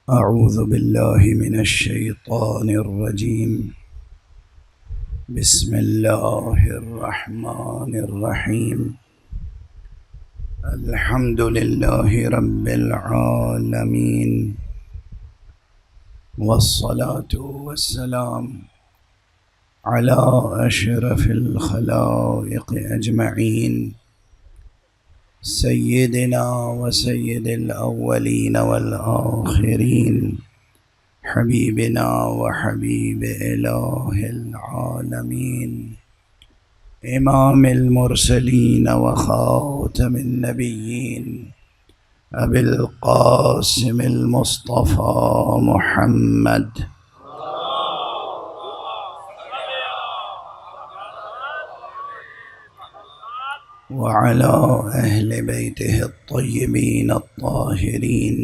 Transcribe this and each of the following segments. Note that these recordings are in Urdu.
أعوذ بالله من الشيطان الرجيم. بسم الله الرحمن الرحيم. الحمد لله رب العالمين، والصلاة والسلام على أشرف الخلائق أجمعين، سيدنا وسيد الأولين والآخرين، حبيبنا وحبيب إله العالمين، إمام المرسلين وخاتم النبيين، أبي القاسم المصطفى محمد وعلى أهل بيته الطيبين الطاهرين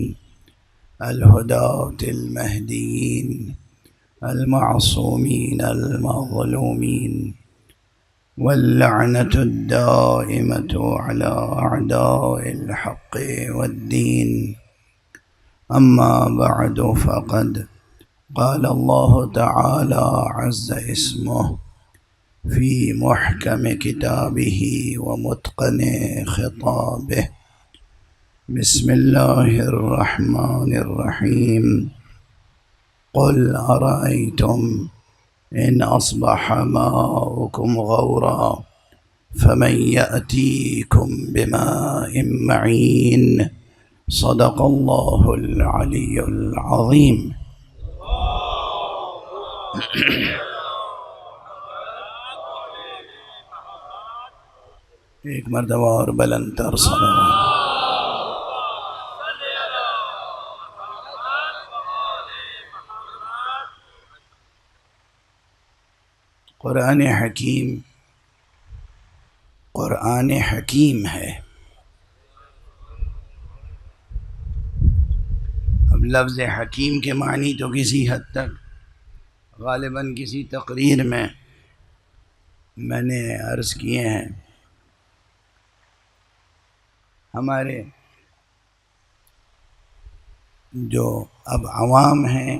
الهداة المهديين المعصومين المظلومين، واللعنة الدائمة على أعداء الحق والدين. أما بعد، فقد قال الله تعالى عز اسمه في محكم كتابه ومتقن خطابه: بسم الله الرحمن الرحيم. قل أرأيتم إن أصبح ماؤكم غورا فمن يأتيكم بماء معين. صدق الله العلي العظيم. ایک مرتبہ اور بلند تر صلوات. قرآن حکیم ہے. اب لفظ حکیم کے معنی تو کسی حد تک غالباً کسی تقریر میں نے عرض کیے ہیں. ہمارے جو اب عوام ہیں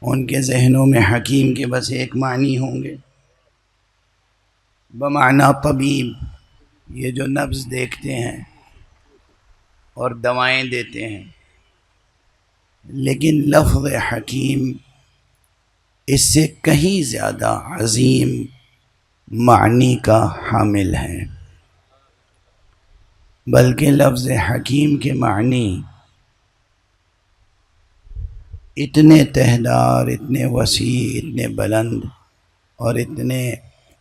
ان کے ذہنوں میں حکیم کے بس ایک معنی ہوں گے، بمعنی طبیب، یہ جو نبض دیکھتے ہیں اور دوائیں دیتے ہیں. لیکن لفظ حکیم اس سے کہیں زیادہ عظیم معنی کا حامل ہے، بلکہ لفظ حکیم کے معنی اتنے تہدار، اتنے وسیع، اتنے بلند اور اتنے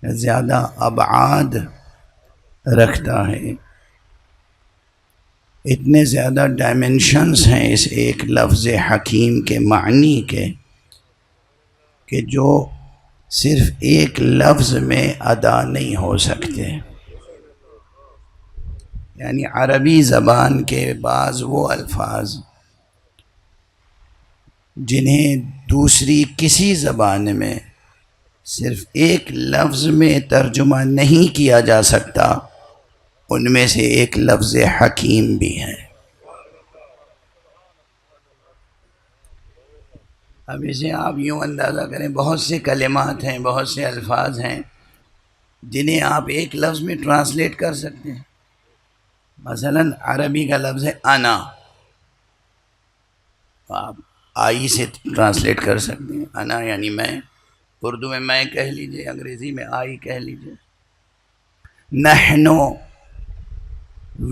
زیادہ ابعاد رکھتا ہے، اتنے زیادہ ڈائمنشنز ہیں اس ایک لفظ حکیم کے معنی کے، کہ جو صرف ایک لفظ میں ادا نہیں ہو سکتے. یعنی عربی زبان کے بعض وہ الفاظ جنہیں دوسری کسی زبان میں صرف ایک لفظ میں ترجمہ نہیں کیا جا سکتا، ان میں سے ایک لفظ حکیم بھی ہے. اب اسے آپ یوں اندازہ کریں، بہت سے کلمات ہیں، بہت سے الفاظ ہیں جنہیں آپ ایک لفظ میں ٹرانسلیٹ کر سکتے ہیں. مثلا عربی کا لفظ ہے انا، آپ آئی سے ٹرانسلیٹ کر سکتے ہیں. انا یعنی میں، اردو میں کہہ لیجئے، انگریزی میں آئی کہہ لیجئے. نحنو،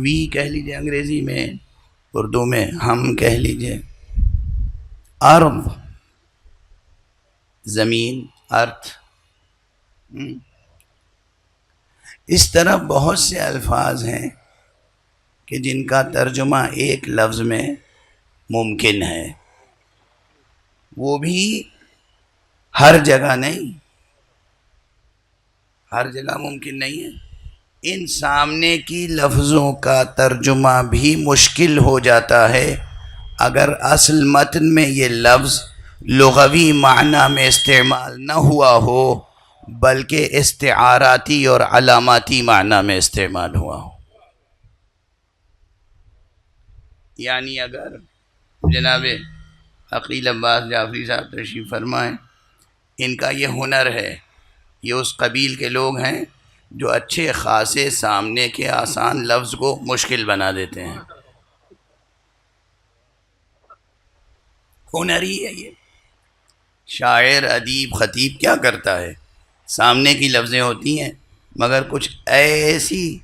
وی کہہ لیجئے انگریزی میں، اردو میں ہم کہہ لیجئے. ارض، زمین، ارتھ. اس طرح بہت سے الفاظ ہیں کہ جن کا ترجمہ ایک لفظ میں ممکن ہے، وہ بھی ہر جگہ نہیں، ہر جگہ ممکن نہیں ہے. ان سامنے کی لفظوں کا ترجمہ بھی مشکل ہو جاتا ہے اگر اصل متن میں یہ لفظ لغوی معنی میں استعمال نہ ہوا ہو، بلکہ استعاراتی اور علاماتی معنی میں استعمال ہوا ہو. یعنی اگر جناب عقیل عباس جعفری صاحب تشریف فرمائیں، ان کا یہ ہنر ہے، یہ اس قبیل کے لوگ ہیں جو اچھے خاصے سامنے کے آسان لفظ کو مشکل بنا دیتے ہیں، ہنر ہی ہے یہ۔ شاعر، ادیب، خطیب کیا کرتا ہے؟ سامنے کی لفظیں ہوتی ہیں مگر کچھ ایسی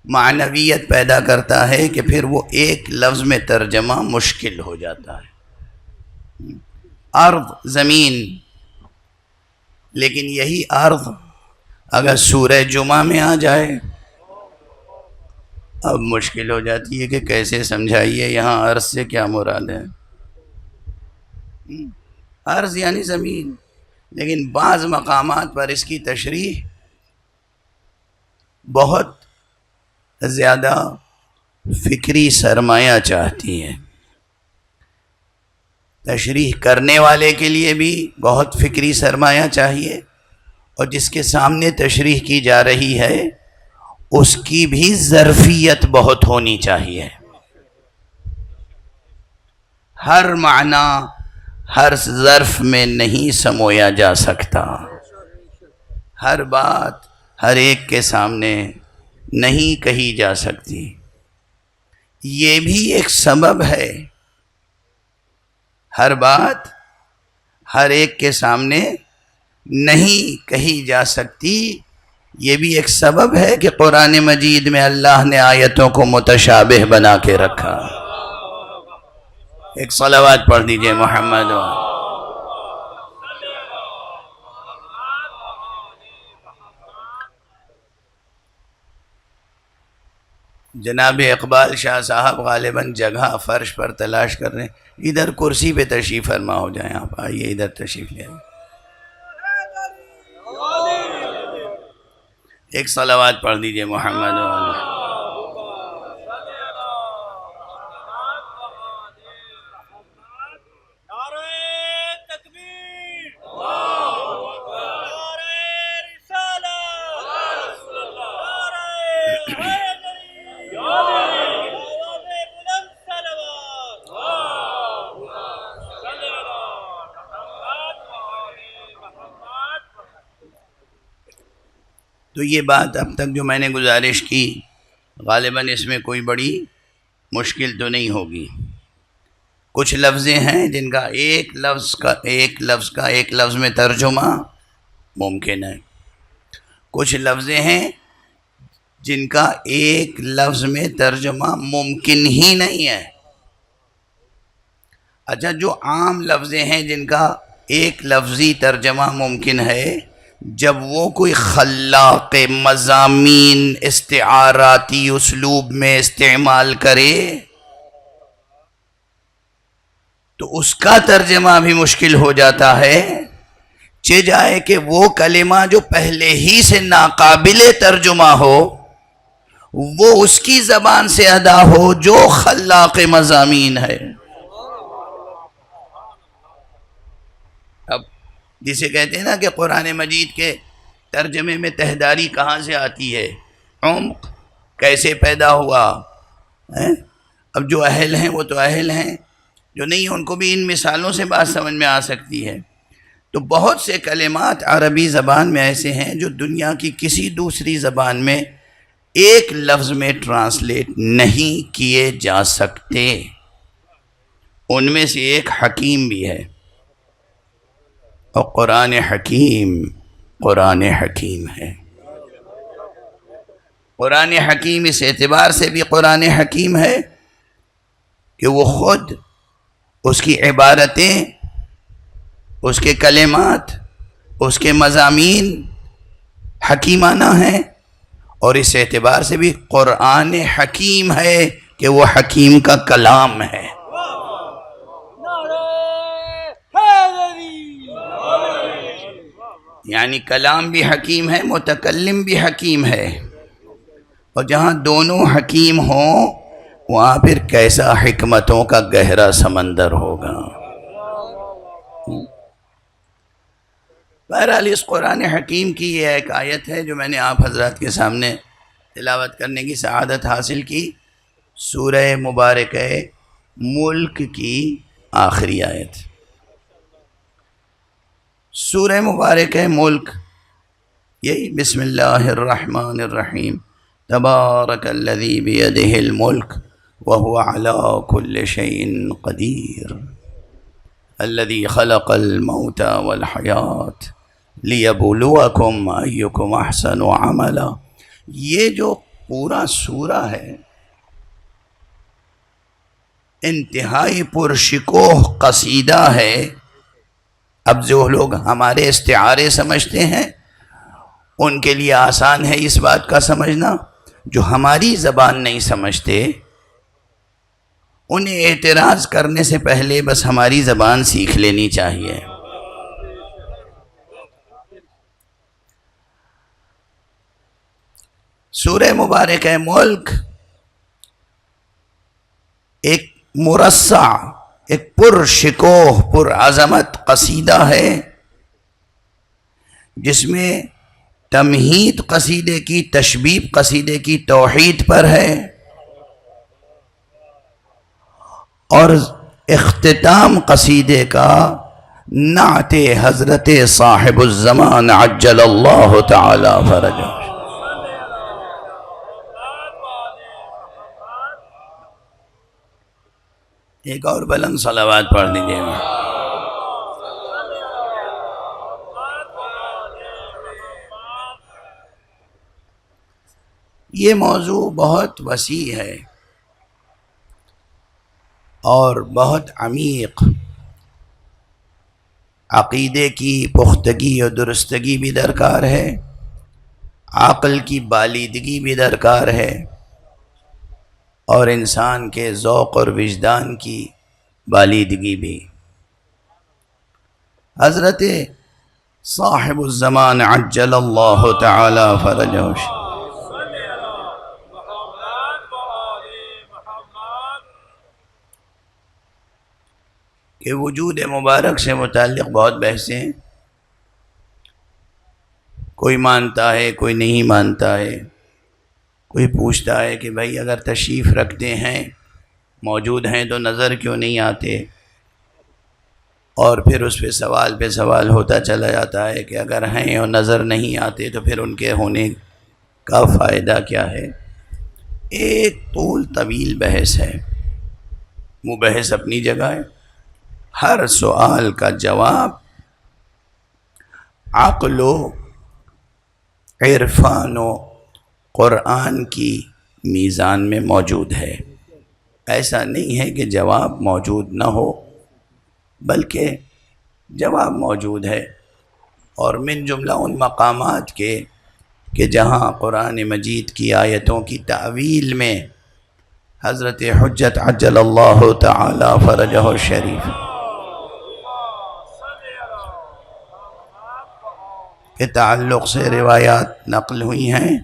معنویت پیدا کرتا ہے کہ پھر وہ ایک لفظ میں ترجمہ مشکل ہو جاتا ہے۔ ارض، زمین، لیکن یہی ارض اگر سورہ جمعہ میں آ جائے اب مشکل ہو جاتی ہے کہ کیسے سمجھائیے یہاں ارض سے کیا مراد ہے۔ ارض یعنی زمین، لیکن بعض مقامات پر اس کی تشریح بہت زیادہ فکری سرمایہ چاہتی ہے، تشریح کرنے والے کے لیے بھی بہت فکری سرمایہ چاہیے، اور جس کے سامنے تشریح کی جا رہی ہے اس کی بھی ظرفیت بہت ہونی چاہیے۔ ہر معنی ہر ظرف میں نہیں سمویا جا سکتا، ہر بات ہر ایک کے سامنے نہیں کہی جا سکتی، یہ بھی ایک سبب ہے۔ ہر بات ہر ایک کے سامنے نہیں کہی جا سکتی، یہ بھی ایک سبب ہے کہ قرآن مجید میں اللہ نے آیتوں کو متشابہ بنا کے رکھا۔ ایک صلوات پڑھ دیجئے محمد و جناب اقبال شاہ صاحب غالباً جگہ فرش پر تلاش کر رہے ہیں، ادھر کرسی پہ تشریف فرما ہو جائیں، آپ آئیے ادھر تشریف لے آئیے۔ ایک صلوات پڑھ دیجئے محمد و تو یہ بات اب تک جو میں نے گزارش کی غالباً اس میں کوئی بڑی مشکل تو نہیں ہوگی۔ کچھ لفظیں ہیں جن کا ایک لفظ میں ترجمہ ممکن ہے، کچھ لفظیں ہیں جن کا ایک لفظ میں ترجمہ ممکن ہی نہیں ہے۔ اچھا، جو عام لفظیں ہیں جن کا ایک لفظی ترجمہ ممکن ہے، جب وہ کوئی خلاق مضامین استعاراتی اسلوب میں استعمال کرے تو اس کا ترجمہ بھی مشکل ہو جاتا ہے، چہ جائے کہ وہ کلمہ جو پہلے ہی سے ناقابل ترجمہ ہو وہ اس کی زبان سے ادا ہو جو خلاق مضامین ہے۔ اب جسے کہتے ہیں نا کہ قرآن مجید کے ترجمے میں تہداری کہاں سے آتی ہے، عمق کیسے پیدا ہوا، اب جو اہل ہیں وہ تو اہل ہیں، جو نہیں ان کو بھی ان مثالوں سے بات سمجھ میں آ سکتی ہے۔ تو بہت سے کلمات عربی زبان میں ایسے ہیں جو دنیا کی کسی دوسری زبان میں ایک لفظ میں ٹرانسلیٹ نہیں کیے جا سکتے، ان میں سے ایک حکیم بھی ہے، اور قرآن حکیم ہے۔ قرآن حکیم اس اعتبار سے بھی قرآن حکیم ہے کہ وہ خود اس کی عبارتیں، اس کے کلمات، اس کے مضامین حکیمانہ ہیں، اور اس اعتبار سے بھی قرآن حکیم ہے کہ وہ حکیم کا کلام ہے۔ یعنی کلام بھی حکیم ہے، متکلم بھی حکیم ہے، اور جہاں دونوں حکیم ہوں وہاں پھر کیسا حکمتوں کا گہرا سمندر ہوگا۔ بہرحال اس قرآن حکیم کی یہ ایک آیت ہے جو میں نے آپ حضرات کے سامنے تلاوت کرنے کی سعادت حاصل کی، سورہ مبارکہ ملک کی آخری آیت. سورہ مبارک ہے ملک، یہی بسم اللہ الرحمن الرحیم، تبارک الذی بیدہ الملک وہو علی کل شیء قدیر الذی خلق الموت والحیات لیبلوکم ایکم احسن عملا. یہ جو پورا سورہ ہے انتہائی پرشکوہ قصیدہ ہے. اب جو لوگ ہمارے استعارے سمجھتے ہیں ان کے لیے آسان ہے اس بات کا سمجھنا، جو ہماری زبان نہیں سمجھتے انہیں اعتراض کرنے سے پہلے بس ہماری زبان سیکھ لینی چاہیے. سورہ مبارک ہے ملک ایک مرصع، ایک پرشکوہ پرعظمت قصیدہ ہے جس میں تمہید قصیدے کی، تشبیب قصیدے کی توحید پر ہے، اور اختتام قصیدے کا نعت حضرت صاحب الزمان عجل اللہ تعالی فرجہ. ایک اور بلند صلوات پڑھ دیجئے گا. یہ موضوع بہت وسیع ہے اور بہت عمیق. عقیدے کی پختگی اور درستگی بھی درکار ہے، عقل کی بالیدگی بھی درکار ہے، اور انسان کے ذوق اور وجدان کی بالیدگی بھی. حضرت صاحب الزمان عجل اللہ تعالی فرجہ کہ وجود مبارک سے متعلق بہت بحثیں ہیں. کوئی مانتا ہے، کوئی نہیں مانتا ہے. کوئی پوچھتا ہے کہ بھائی اگر تشریف رکھتے ہیں، موجود ہیں تو نظر کیوں نہیں آتے؟ اور پھر اس پہ سوال ہوتا چلا جاتا ہے کہ اگر ہیں اور نظر نہیں آتے تو پھر ان کے ہونے کا فائدہ کیا ہے؟ ایک طول طویل بحث ہے. وہ بحث اپنی جگہ ہے. ہر سوال کا جواب عقل و عرفان و قرآن کی میزان میں موجود ہے. ایسا نہیں ہے کہ جواب موجود نہ ہو، بلکہ جواب موجود ہے. اور من جملہ ان مقامات کے کہ جہاں قرآن مجید کی آیتوں کی تعویل میں حضرت حجت عجل اللہ تعالی فرجہ الشریف کے تعلق سے روایات نقل ہوئی ہیں،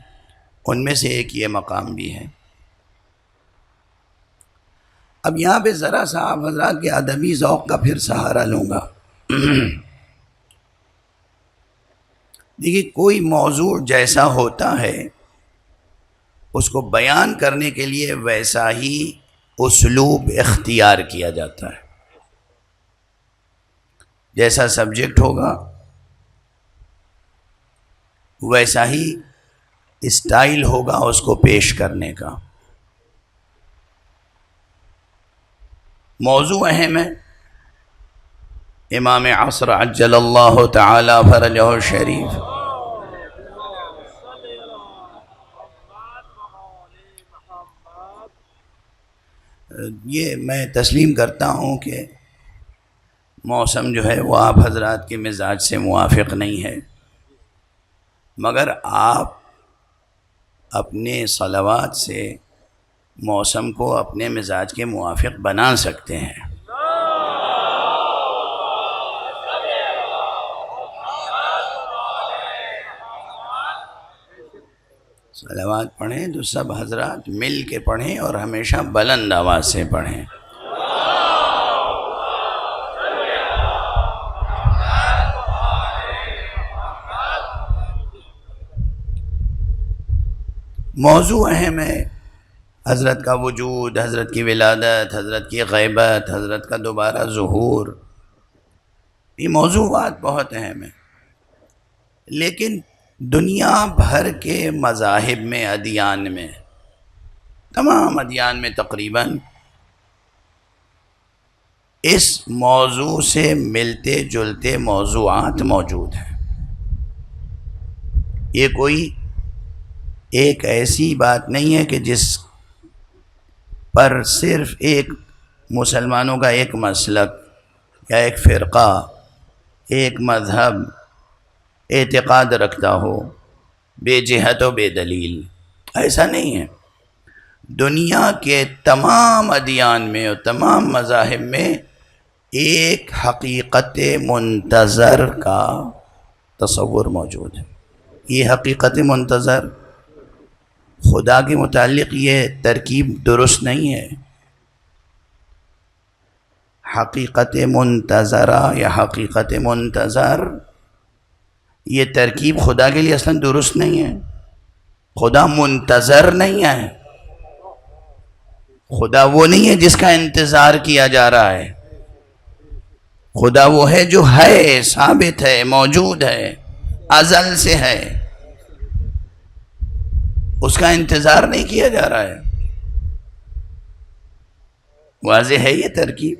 ان میں سے ایک یہ مقام بھی ہے. اب یہاں پہ ذرا سا آپ حضرات کے ادبی ذوق کا پھر سہارا لوں گا. دیکھیے، کوئی موضوع جیسا ہوتا ہے اس کو بیان کرنے کے لیے ویسا ہی اسلوب اختیار کیا جاتا ہے. جیسا سبجیکٹ ہوگا ویسا ہی اسٹائل ہوگا اس کو پیش کرنے کا. موضوع اہم ہے. امام عصر عجل اللہ تعالی فرجہ الشریف یہ میں تسلیم کرتا ہوں کہ موسم جو ہے وہ آپ حضرات کے مزاج سے موافق نہیں ہے، مگر آپ اپنے صلوات سے موسم کو اپنے مزاج کے موافق بنا سکتے ہیں. صلوات پڑھیں تو سب حضرات مل کے پڑھیں اور ہمیشہ بلند آواز سے پڑھیں. موضوع اہم ہے. حضرت کا وجود، حضرت کی ولادت، حضرت کی غیبت، حضرت کا دوبارہ ظہور، یہ موضوعات بہت اہم ہیں. لیکن دنیا بھر کے مذاہب میں، ادیان میں، تمام ادیان میں تقریباً اس موضوع سے ملتے جلتے موضوعات موجود ہیں. یہ کوئی ایک ایسی بات نہیں ہے کہ جس پر صرف ایک مسلمانوں کا ایک مسلک یا ایک فرقہ، ایک مذہب اعتقاد رکھتا ہو بے جہت و بے دلیل. ایسا نہیں ہے. دنیا کے تمام ادیان میں اور تمام مذاہب میں ایک حقیقت منتظر کا تصور موجود ہے. یہ حقیقت منتظر خدا کے متعلق یہ ترکیب درست نہیں ہے. حقیقت منتظرہ یا حقیقت منتظر یہ ترکیب خدا کے لیے اصلا درست نہیں ہے. خدا منتظر نہیں ہے. خدا وہ نہیں ہے جس کا انتظار کیا جا رہا ہے. خدا وہ ہے جو ہے، ثابت ہے، موجود ہے، ازل سے ہے. اس کا انتظار نہیں کیا جا رہا ہے. واضح ہے یہ ترکیب.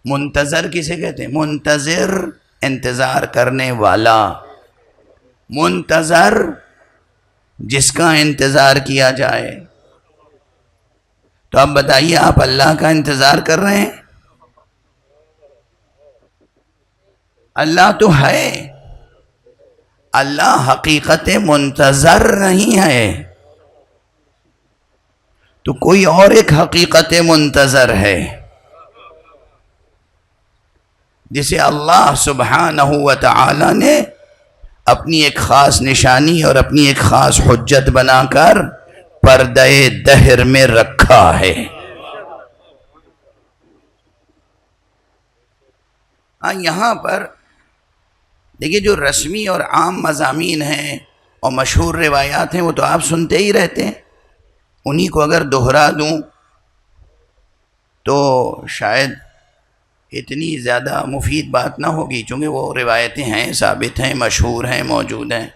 منتظر کسے کہتے ہیں؟ منتظر انتظار کرنے والا. منتظر جس کا انتظار کیا جائے. تو اب بتائیے، آپ اللہ کا انتظار کر رہے ہیں؟ اللہ تو ہے. اللہ حقیقت منتظر نہیں ہے. تو کوئی اور ایک حقیقت منتظر ہے جسے اللہ سبحانہ و تعالی نے اپنی ایک خاص نشانی اور اپنی ایک خاص حجت بنا کر پردہ دہر میں رکھا ہے. یہاں پر دیکھیے، جو رسمی اور عام مضامین ہیں اور مشہور روایات ہیں وہ تو آپ سنتے ہی رہتے ہیں. انہی کو اگر دہرا دوں تو شاید اتنی زیادہ مفید بات نہ ہوگی، چونکہ وہ روایتیں ہیں، ثابت ہیں، مشہور ہیں، موجود ہیں.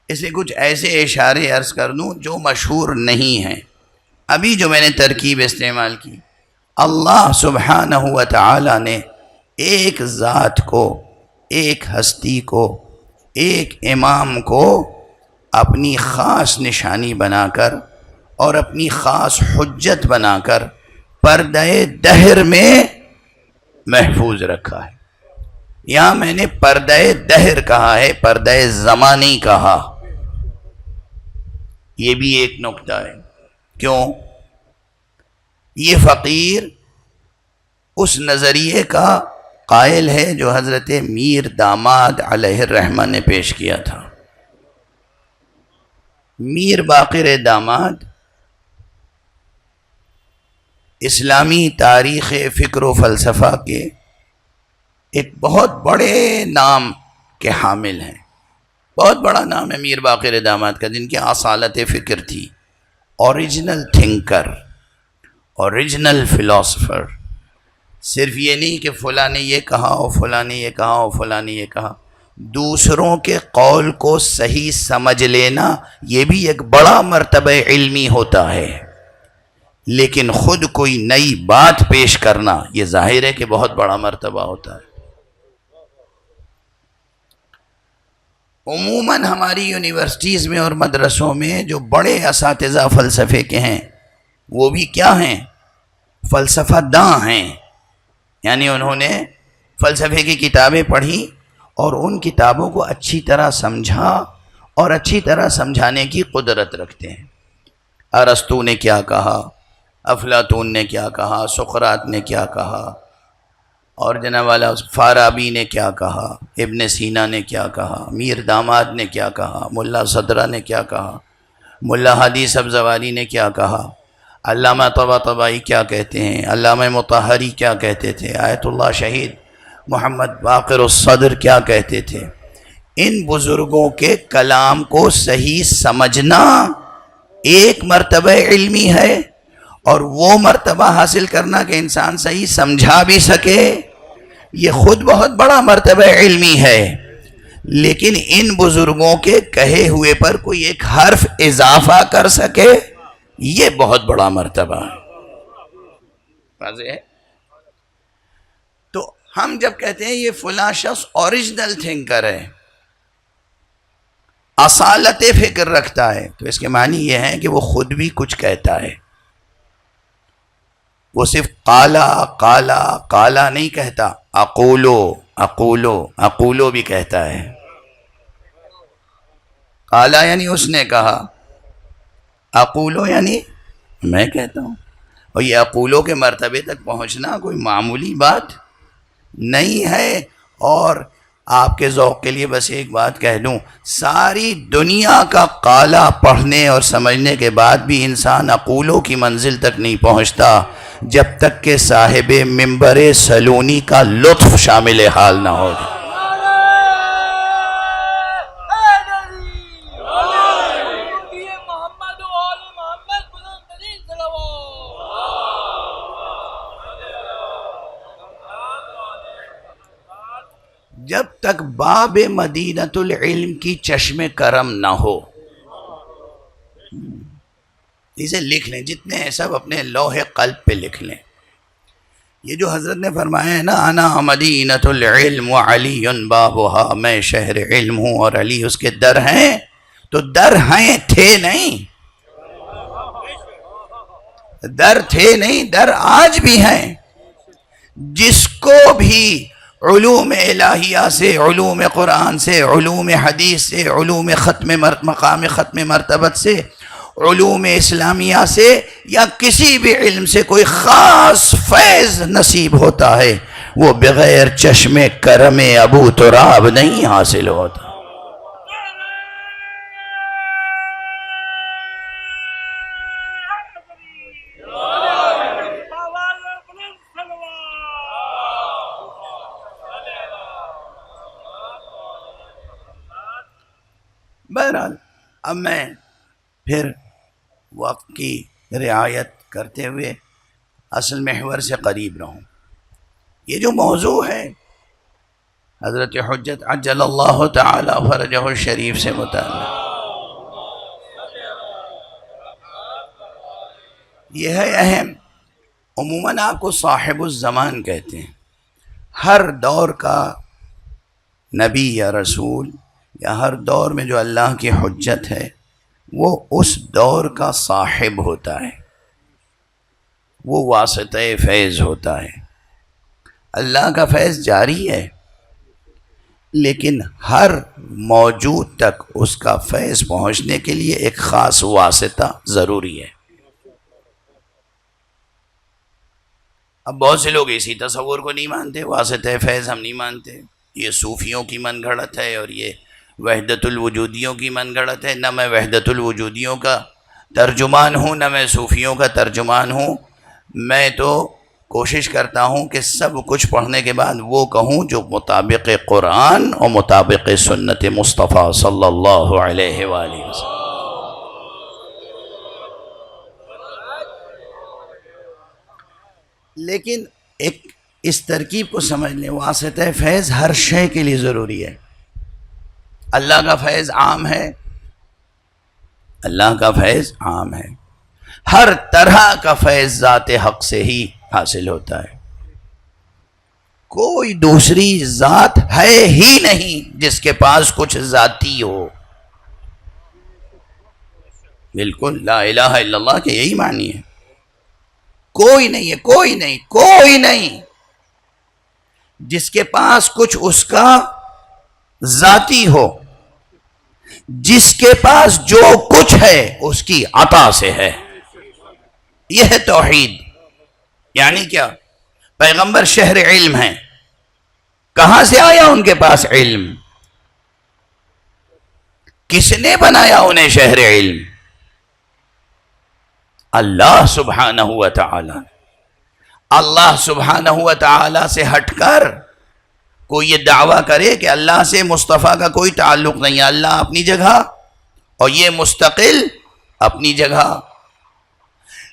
اس لیے کچھ ایسے اشارے عرض کر دوں جو مشہور نہیں ہیں. ابھی جو میں نے ترکیب استعمال کی، اللہ سبحانہ و تعالی نے ایک ذات کو، ایک ہستی کو، ایک امام کو اپنی خاص نشانی بنا کر اور اپنی خاص حجت بنا کر پردہ دہر میں محفوظ رکھا ہے. یہاں میں نے پردہ دہر کہا ہے، پردہ زمان نہیں کہا. یہ بھی ایک نکتہ ہے. کیوں؟ یہ فقیر اس نظریے کا قائل ہے جو حضرت میر داماد علیہ الرحمہ نے پیش کیا تھا. میر باقر داماد اسلامی تاریخ فکر و فلسفہ کے ایک بہت بڑے نام کے حامل ہیں. بہت بڑا نام ہے میر باقر داماد کا، جن کی اصالت فکر تھی. Original thinker, original philosopher. صرف یہ نہیں کہ فلاں نے یہ کہا اور فلاں نے یہ کہا اور فلاں نے یہ کہا. دوسروں کے قول کو صحیح سمجھ لینا یہ بھی ایک بڑا مرتبہ علمی ہوتا ہے. لیکن خود کوئی نئی بات پیش کرنا یہ ظاہر ہے کہ بہت بڑا مرتبہ ہوتا ہے. عموماً ہماری یونیورسٹیز میں اور مدرسوں میں جو بڑے اساتذہ فلسفے کے ہیں وہ بھی کیا ہیں؟ فلسفہ داں ہیں. یعنی انہوں نے فلسفے کی کتابیں پڑھی اور ان کتابوں کو اچھی طرح سمجھا اور اچھی طرح سمجھانے کی قدرت رکھتے ہیں. ارسطو نے کیا کہا، افلاطون نے کیا کہا، سقراط نے کیا کہا، اور جناب والا فارابی نے کیا کہا، ابن سینا نے کیا کہا، میر داماد نے کیا کہا، ملا صدرہ نے کیا کہا، ملا ہادی سبزواری نے کیا کہا، علامہ طباطبائی کیا کہتے ہیں، علامہ مطہری کیا کہتے تھے، آیت اللہ شہید محمد باقر الصدر کیا کہتے تھے. ان بزرگوں کے کلام کو صحیح سمجھنا ایک مرتبہ علمی ہے، اور وہ مرتبہ حاصل کرنا کہ انسان صحیح سمجھا بھی سکے، یہ خود بہت بڑا مرتبہ علمی ہے، لیکن ان بزرگوں کے کہے ہوئے پر کوئی ایک حرف اضافہ کر سکے، یہ بہت بڑا مرتبہ ہے۔ واضح ہے؟ تو ہم جب کہتے ہیں یہ فلاں شخص اوریجنل تھنکر ہے، اصالت فکر رکھتا ہے، تو اس کے معنی یہ ہے کہ وہ خود بھی کچھ کہتا ہے، وہ صرف قالا قالا قالا نہیں کہتا، اقولو اقولو اقولو بھی کہتا ہے۔ قالا یعنی اس نے کہا، اقولو یعنی میں کہتا ہوں، اور یہ اقولو کے مرتبے تک پہنچنا کوئی معمولی بات نہیں ہے۔ اور آپ کے ذوق کے لیے بس ایک بات کہہ دوں، ساری دنیا کا قالا پڑھنے اور سمجھنے کے بعد بھی انسان اقولو کی منزل تک نہیں پہنچتا جب تک کہ صاحب منبر سلونی کا لطف شامل حال نہ ہو جائے۔ جب تک باب مدینۃ العلم کی چشم کرم نہ ہو، اسے لکھ لیں، جتنے ہیں سب اپنے لوح قلب پہ لکھ لیں۔ یہ جو حضرت نے فرمایا ہے نا، انا مدینۃ العلم وعلی بابھا، میں شہر علم ہوں اور علی اس کے در ہیں، تو در ہیں تھے نہیں، در تھے نہیں، در آج بھی ہیں۔ جس کو بھی علوم الہیہ سے، علوم قرآن سے، علوم حدیث سے، علوم مقام ختم مرتبت سے، علوم اسلامیہ سے، یا کسی بھی علم سے کوئی خاص فیض نصیب ہوتا ہے، وہ بغیر چشم کرم ابو تراب نہیں حاصل ہوتا۔ بہرحال اب میں پھر وقت کی رعایت کرتے ہوئے اصل محور سے قریب رہوں۔ یہ جو موضوع ہے حضرت حجت عجل اللہ تعالی فرجہ الشریف سے متعلق، یہ ہے اہم۔ عموماً آپ کو صاحب الزمان کہتے ہیں، ہر دور کا نبی یا رسول یا ہر دور میں جو اللہ کی حجت ہے وہ اس دور کا صاحب ہوتا ہے، وہ واسطہ فیض ہوتا ہے۔ اللہ کا فیض جاری ہے، لیکن ہر موجود تک اس کا فیض پہنچنے کے لیے ایک خاص واسطہ ضروری ہے۔ اب بہت سے لوگ اسی تصور کو نہیں مانتے، واسطہ فیض ہم نہیں مانتے، یہ صوفیوں کی من گھڑت ہے اور یہ وحدت الوجودیوں کی من گھڑت ہے۔ نہ میں وحدت الوجودیوں کا ترجمان ہوں، نہ میں صوفیوں کا ترجمان ہوں۔ میں تو کوشش کرتا ہوں کہ سب کچھ پڑھنے کے بعد وہ کہوں جو مطابق قرآن اور مطابق سنت مصطفیٰ صلی اللہ علیہ وآلہ وسلم۔ لیکن ایک اس ترکیب کو سمجھ لیں، واسطہ فیض ہر شے کے لیے ضروری ہے۔ اللہ کا فیض عام ہے، اللہ کا فیض عام ہے، ہر طرح کا فیض ذات حق سے ہی حاصل ہوتا ہے۔ کوئی دوسری ذات ہے ہی نہیں جس کے پاس کچھ ذاتی ہو۔ بالکل لا الہ الا اللہ کے یہی معنی ہے، کوئی نہیں ہے، کوئی نہیں، کوئی نہیں جس کے پاس کچھ اس کا ذاتی ہو۔ جس کے پاس جو کچھ ہے اس کی عطا سے ہے، یہ ہے توحید۔ یعنی کیا؟ پیغمبر شہر علم ہیں، کہاں سے آیا ان کے پاس علم؟ کس نے بنایا انہیں شہر علم؟ اللہ سبحانہ و تعالی۔ اللہ سبحانہ و تعالی سے ہٹ کر کوئی یہ دعویٰ کرے کہ اللہ سے مصطفیٰ کا کوئی تعلق نہیں ہے، اللہ اپنی جگہ اور یہ مستقل اپنی جگہ.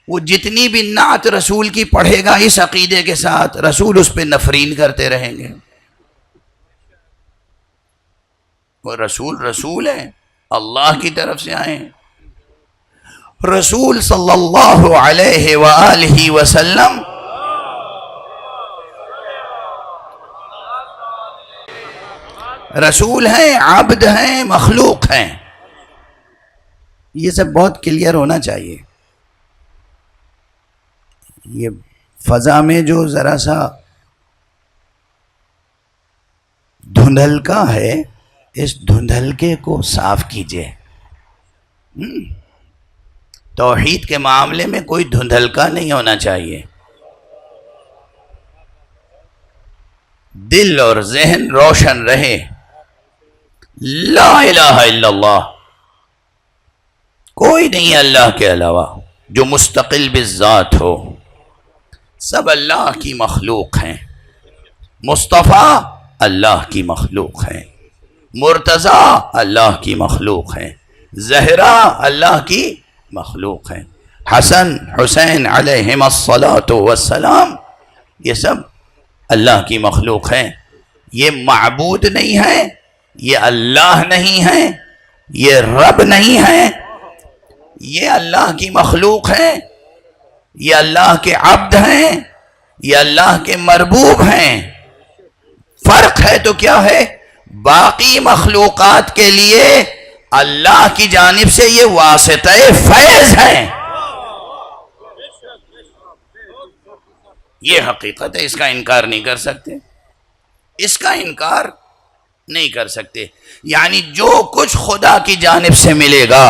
وہ جتنی بھی نعت رسول کی پڑھے گا اس عقیدے کے ساتھ، رسول اس پہ نفرین کرتے رہیں گے. وہ رسول ہے، اللہ کی طرف سے آئے ہیں. رسول صلی اللہ علیہ وآلہ وسلم رسول ہیں، عبد ہیں، مخلوق ہیں. یہ سب بہت کلیئر ہونا چاہیے. یہ فضا میں جو ذرا سا دھندلکا ہے، اس دھندلکے کو صاف کیجئے. توحید کے معاملے میں کوئی دھندلکا نہیں ہونا چاہیے. دل اور ذہن روشن رہے. لا الہ الا اللہ، کوئی نہیں اللہ کے علاوہ جو مستقل بالذات ہو. سب اللہ کی مخلوق ہیں. مصطفیٰ اللہ کی مخلوق ہیں، مرتضیٰ اللہ کی مخلوق ہیں، زہرا اللہ کی مخلوق ہیں، حسن حسین علیہم الصلاۃ والسلام یہ سب اللہ کی مخلوق ہیں. یہ معبود نہیں ہیں، یہ اللہ نہیں ہیں، یہ رب نہیں ہیں، یہ اللہ کی مخلوق ہیں، یہ اللہ کے عبد ہیں، یہ اللہ کے مربوب ہیں. فرق ہے تو کیا ہے؟ باقی مخلوقات کے لیے اللہ کی جانب سے یہ واسطہ فیض ہیں. یہ حقیقت ہے، اس کا انکار نہیں کر سکتے، اس کا انکار نہیں کر سکتے. یعنی جو کچھ خدا کی جانب سے ملے گا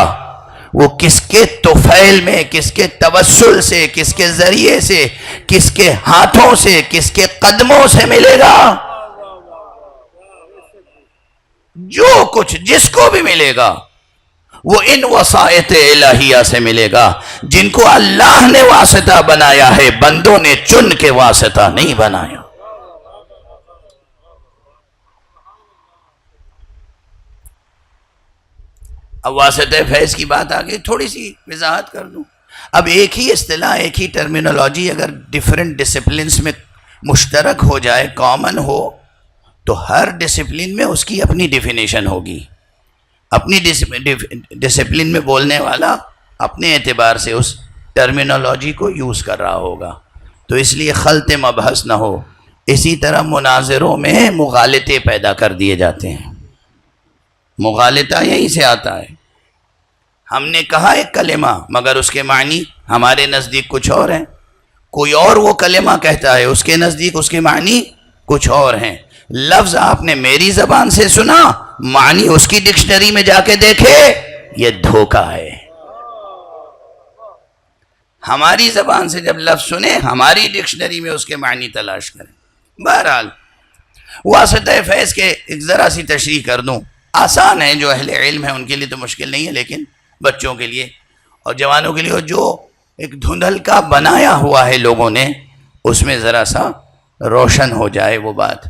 وہ کس کے طفیل میں، کس کے توسل سے، کس کے ذریعے سے، کس کے ہاتھوں سے، کس کے قدموں سے ملے گا. جو کچھ جس کو بھی ملے گا وہ ان وسائط الہیہ سے ملے گا جن کو اللہ نے واسطہ بنایا ہے، بندوں نے چن کے واسطہ نہیں بنایا. اب واسطہ فیض کی بات آگے تھوڑی سی وضاحت کر دوں. اب ایک ہی اصطلاح، ایک ہی ٹرمینالوجی اگر ڈیفرنٹ ڈسپلنس میں مشترک ہو جائے، کامن ہو، تو ہر ڈسپلن میں اس کی اپنی ڈیفینیشن ہوگی. اپنی ڈسپلن میں بولنے والا اپنے اعتبار سے اس ٹرمینالوجی کو یوز کر رہا ہوگا، تو اس لیے خلط مبحث نہ ہو. اسی طرح مناظروں میں مغالطے پیدا کر دیے جاتے ہیں. مغالطہ یہیں سے آتا ہے. ہم نے کہا ایک کلمہ مگر اس کے معنی ہمارے نزدیک کچھ اور ہیں، کوئی اور وہ کلمہ کہتا ہے، اس کے نزدیک اس کے معنی کچھ اور ہیں. لفظ آپ نے میری زبان سے سنا، معنی اس کی ڈکشنری میں جا کے دیکھے، یہ دھوکہ ہے. ہماری زبان سے جب لفظ سنے، ہماری ڈکشنری میں اس کے معنی تلاش کریں. بہرحال واسطہ فیض کے ایک ذرا سی تشریح کر دوں. آسان ہے، جو اہل علم ہیں ان کے لیے تو مشکل نہیں ہے، لیکن بچوں کے لیے اور جوانوں کے لیے جو ایک دھندل کا بنایا ہوا ہے لوگوں نے، اس میں ذرا سا روشن ہو جائے وہ بات.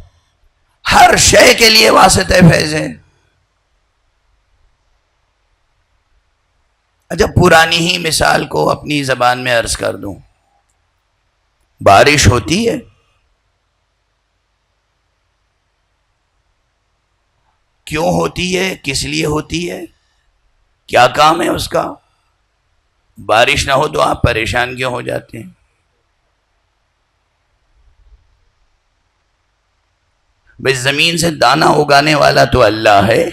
ہر شے کے لیے واسطہ فیض ہے. اچھا، پرانی ہی مثال کو اپنی زبان میں عرض کر دوں. بارش ہوتی ہے، کیوں ہوتی ہے؟ کس لیے ہوتی ہے؟ کیا کام ہے اس کا؟ بارش نہ ہو تو آپ پریشان کیوں ہو جاتے ہیں؟ بھئی زمین سے دانہ اگانے والا تو اللہ ہے،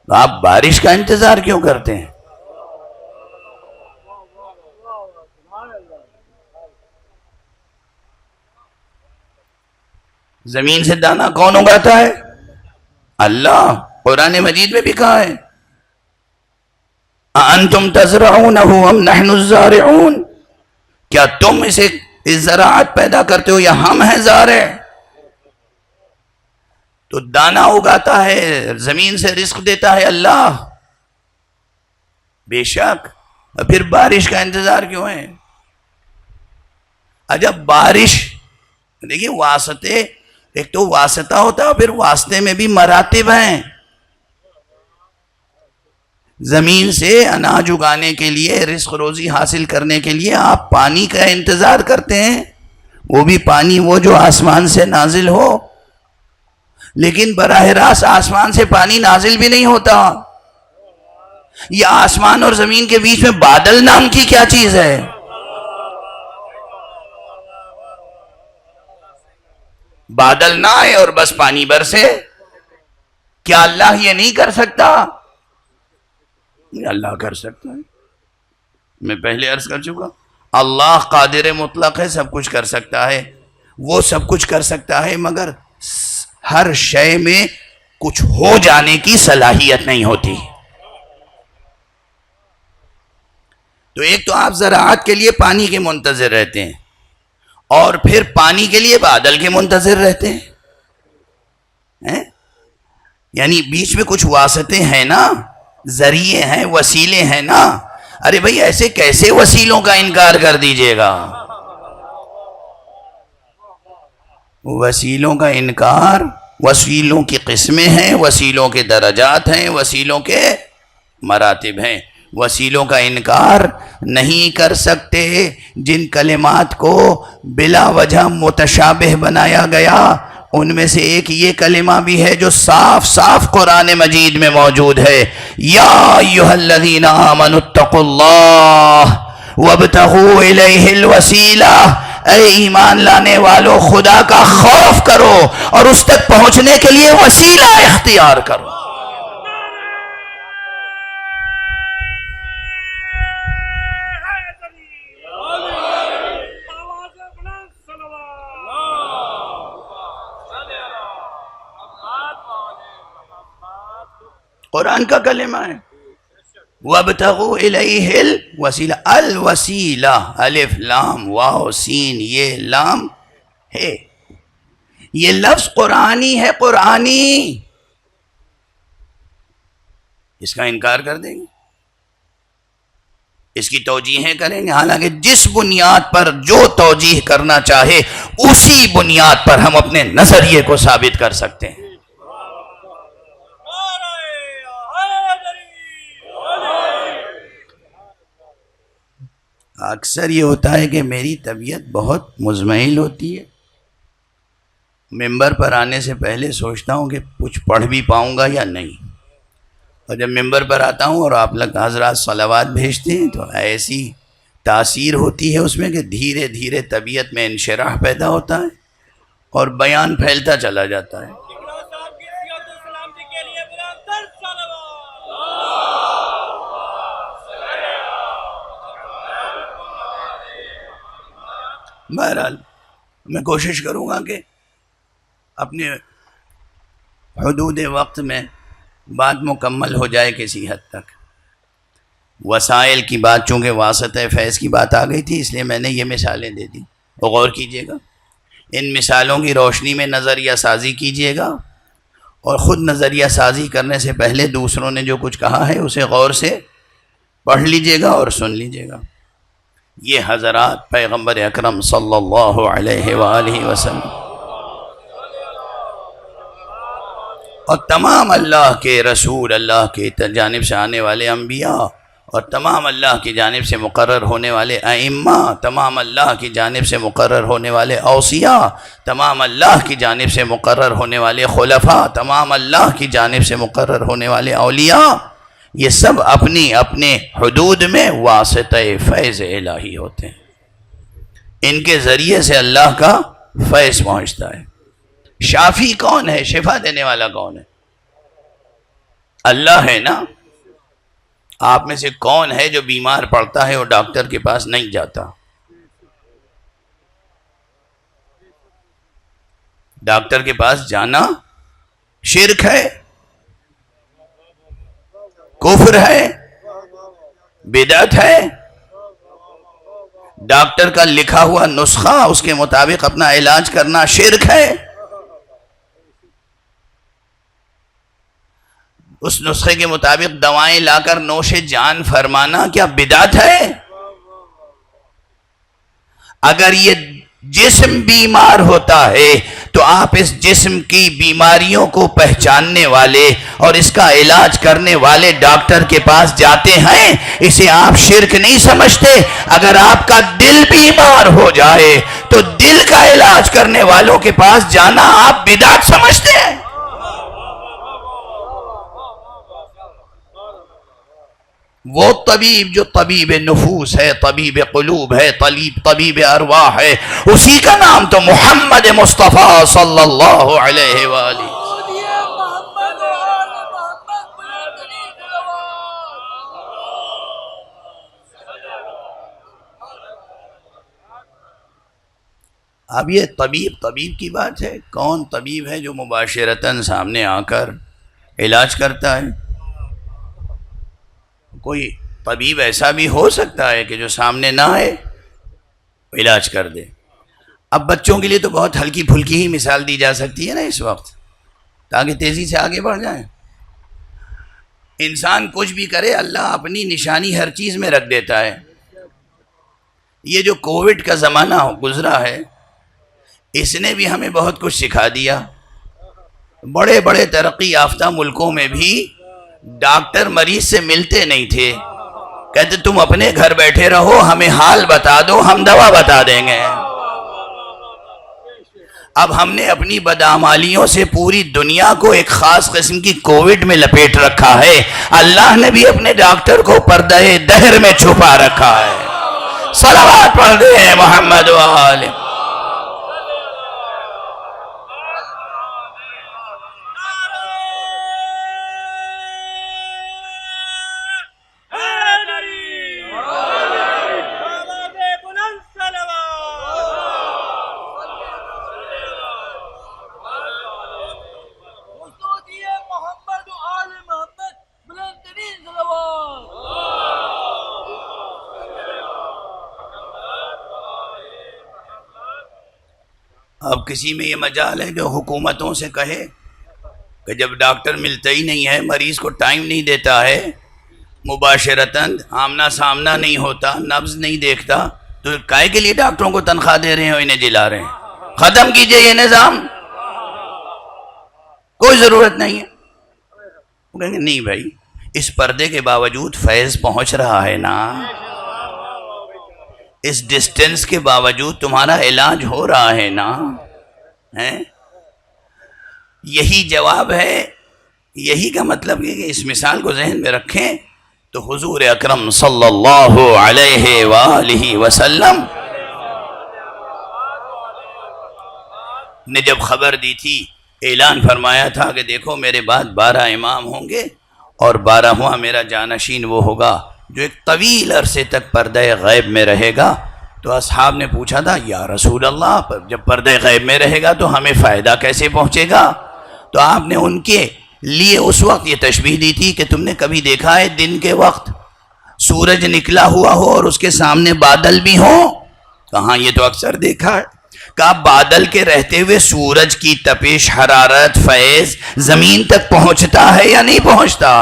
آپ بارش کا انتظار کیوں کرتے ہیں؟ زمین سے دانہ کون اگاتا ہے؟ اللہ. قرآن مجید میں بھی کہا ہے أَأَنْتُمْ تَزْرَعُونَهُ أَمْ نَحْنُ الزَّارِعُونَ، کیا تم اسے زراعت پیدا کرتے ہو یا ہم ہیں زارع؟ تو دانہ اگاتا ہے، زمین سے رزق دیتا ہے اللہ، بے شک. پھر بارش کا انتظار کیوں ہے؟ عجب بارش، دیکھیں واسطے، ایک تو واسطہ ہوتا ہے، پھر واسطے میں بھی مراتب ہیں. زمین سے اناج اگانے کے لیے، رزق روزی حاصل کرنے کے لیے آپ پانی کا انتظار کرتے ہیں، وہ بھی پانی وہ جو آسمان سے نازل ہو. لیکن براہ راست آسمان سے پانی نازل بھی نہیں ہوتا. یہ آسمان اور زمین کے بیچ میں بادل نام کی کیا چیز ہے؟ بادل نہ آئے اور بس پانی برسے. کیا اللہ یہ نہیں کر سکتا؟ اللہ کر سکتا ہے. میں پہلے عرض کر چکا، اللہ قادر مطلق ہے، سب کچھ کر سکتا ہے. وہ سب کچھ کر سکتا ہے مگر ہر شے میں کچھ ہو جانے کی صلاحیت نہیں ہوتی. تو ایک تو آپ زراعت کے لیے پانی کے منتظر رہتے ہیں، اور پھر پانی کے لیے بادل کے منتظر رہتے ہیں. یعنی بیچ میں کچھ واسطے ہیں نا، ذریعے ہیں، وسیلے ہیں نا. ارے بھائی ایسے کیسے وسیلوں کا انکار کر دیجئے گا؟ وسیلوں کا انکار، وسیلوں کی قسمیں ہیں، وسیلوں کے درجات ہیں، وسیلوں کے مراتب ہیں. وسیلوں کا انکار نہیں کر سکتے جن کلمات کو بلا وجہ متشابہ بنایا گیا. ان میں سے ایک یہ کلمہ بھی ہے جو صاف صاف قرآن مجید میں موجود ہے. یا ایھا الذین آمنوا اتقوا اللہ وابتغوا الیہ الوسیلہ. اے ایمان لانے والو، خدا کا خوف کرو اور اس تک پہنچنے کے لیے وسیلہ اختیار کرو. قرآن کا کلمہ ہے. وَابْتَغُوا إِلَيْهِ الْوَسِيلَةَ. الوسیلہ، الف لام واو سین، یہ لام ہے. یہ لفظ قرآنی ہے، قرآنی. اس کا انکار کر دیں گے، اس کی توجیہیں کریں گے. حالانکہ جس بنیاد پر جو توجیہ کرنا چاہے اسی بنیاد پر ہم اپنے نظریے کو ثابت کر سکتے ہیں. اکثر یہ ہوتا ہے کہ میری طبیعت بہت مزمحل ہوتی ہے، ممبر پر آنے سے پہلے سوچتا ہوں کہ کچھ پڑھ بھی پاؤں گا یا نہیں، اور جب ممبر پر آتا ہوں اور آپ لوگ حضرات صلوات بھیجتے ہیں تو ایسی تاثیر ہوتی ہے اس میں کہ دھیرے دھیرے طبیعت میں انشراح پیدا ہوتا ہے اور بیان پھیلتا چلا جاتا ہے. بہرحال میں کوشش کروں گا کہ اپنے حدود وقت میں بات مکمل ہو جائے کسی حد تک. وسائل کی بات چونکہ واسطہ فیض کی بات آ گئی تھی، اس لیے میں نے یہ مثالیں دے دی. غور کیجئے گا، ان مثالوں کی روشنی میں نظریہ سازی کیجئے گا، اور خود نظریہ سازی کرنے سے پہلے دوسروں نے جو کچھ کہا ہے اسے غور سے پڑھ لیجئے گا اور سن لیجئے گا. یہ حضرات پیغمبر اکرم صلی اللہ علیہ وآلہ وسلم اور تمام اللہ کے رسول، اللہ کی جانب سے آنے والے انبیاء، اور تمام اللہ کی جانب سے مقرر ہونے والے ائمہ، تمام اللہ کی جانب سے مقرر ہونے والے اوصیاء، تمام اللہ کی جانب سے مقرر ہونے والے خلفاء، تمام اللہ کی جانب سے مقرر ہونے والے اولیاء، یہ سب اپنی اپنے حدود میں واسطہ فیض الہی ہوتے ہیں. ان کے ذریعے سے اللہ کا فیض پہنچتا ہے. شافی کون ہے؟ شفا دینے والا کون ہے؟ اللہ ہے نا. آپ میں سے کون ہے جو بیمار پڑتا ہے اور ڈاکٹر کے پاس نہیں جاتا؟ ڈاکٹر کے پاس جانا شرک ہے، کفر ہے، بدعت ہے. ڈاکٹر کا لکھا ہوا نسخہ اس کے مطابق اپنا علاج کرنا شرک ہے. اس نسخے کے مطابق دوائیں لا کر نوش جان فرمانا کیا بدعت ہے؟ اگر یہ جسم بیمار ہوتا ہے تو آپ اس جسم کی بیماریوں کو پہچاننے والے اور اس کا علاج کرنے والے ڈاکٹر کے پاس جاتے ہیں، اسے آپ شرک نہیں سمجھتے؟ اگر آپ کا دل بیمار ہو جائے تو دل کا علاج کرنے والوں کے پاس جانا آپ بدعت سمجھتے ہیں؟ وہ طبیب جو طبیب نفوس ہے، طبیب قلوب ہے، طبیب ارواح ہے، اسی کا نام تو محمد مصطفیٰ صلی اللہ علیہ وآلہ۔ اب یہ طبیب کی بات ہے، کون طبیب ہے جو مباشرتاً سامنے آ کر علاج کرتا ہے؟ کوئی طبیب ایسا بھی ہو سکتا ہے کہ جو سامنے نہ آئے علاج کر دے۔ اب بچوں کے لیے تو بہت ہلکی پھلکی ہی مثال دی جا سکتی ہے نا اس وقت، تاکہ تیزی سے آگے بڑھ جائیں۔ انسان کچھ بھی کرے، اللہ اپنی نشانی ہر چیز میں رکھ دیتا ہے۔ یہ جو کووڈ کا زمانہ گزرا ہے، اس نے بھی ہمیں بہت کچھ سکھا دیا۔ بڑے بڑے ترقی یافتہ ملکوں میں بھی ڈاکٹر مریض سے ملتے نہیں تھے، کہتے تم اپنے گھر بیٹھے رہو، ہمیں حال بتا دو، ہم دوا بتا دیں گے۔ اب ہم نے اپنی بدعمالیوں سے پوری دنیا کو ایک خاص قسم کی کووڈ میں لپیٹ رکھا ہے، اللہ نے بھی اپنے ڈاکٹر کو پردہ دہر میں چھپا رکھا ہے۔ صلوات پڑھ دیں محمد و آل۔ اب کسی میں یہ مجال ہے جو حکومتوں سے کہے کہ جب ڈاکٹر ملتا ہی نہیں ہے، مریض کو ٹائم نہیں دیتا ہے، مباشرتاً آمنا سامنا نہیں ہوتا، نبض نہیں دیکھتا، تو کائے کے لیے ڈاکٹروں کو تنخواہ دے رہے ہیں اور انہیں جلا رہے ہیں؟ ختم کیجئے یہ نظام، کوئی ضرورت نہیں ہے۔ وہ کہیں گے نہیں بھائی، اس پردے کے باوجود فیض پہنچ رہا ہے نا، اس ڈسٹنس کے باوجود تمہارا علاج ہو رہا ہے نا۔ یہی جواب ہے، یہی کا مطلب ہے کہ اس مثال کو ذہن میں رکھیں تو حضور اکرم صلی اللہ علیہ وآلہ وسلم نے جب خبر دی تھی، اعلان فرمایا تھا کہ دیکھو میرے بعد 12 امام ہوں گے اور 12واں میرا جانشین وہ ہوگا جو ایک طویل عرصے تک پردہ غیب میں رہے گا۔ تو اصحاب نے پوچھا تھا یا رسول اللہ، جب پردہ غیب میں رہے گا تو ہمیں فائدہ کیسے پہنچے گا؟ تو آپ نے ان کے لیے اس وقت یہ تشبیہ دی تھی کہ تم نے کبھی دیکھا ہے دن کے وقت سورج نکلا ہوا ہو اور اس کے سامنے بادل بھی ہوں؟ کہاں، یہ تو اکثر دیکھا ہے۔ کہا بادل کے رہتے ہوئے سورج کی تپش، حرارت، فیض زمین تک پہنچتا ہے یا نہیں پہنچتا؟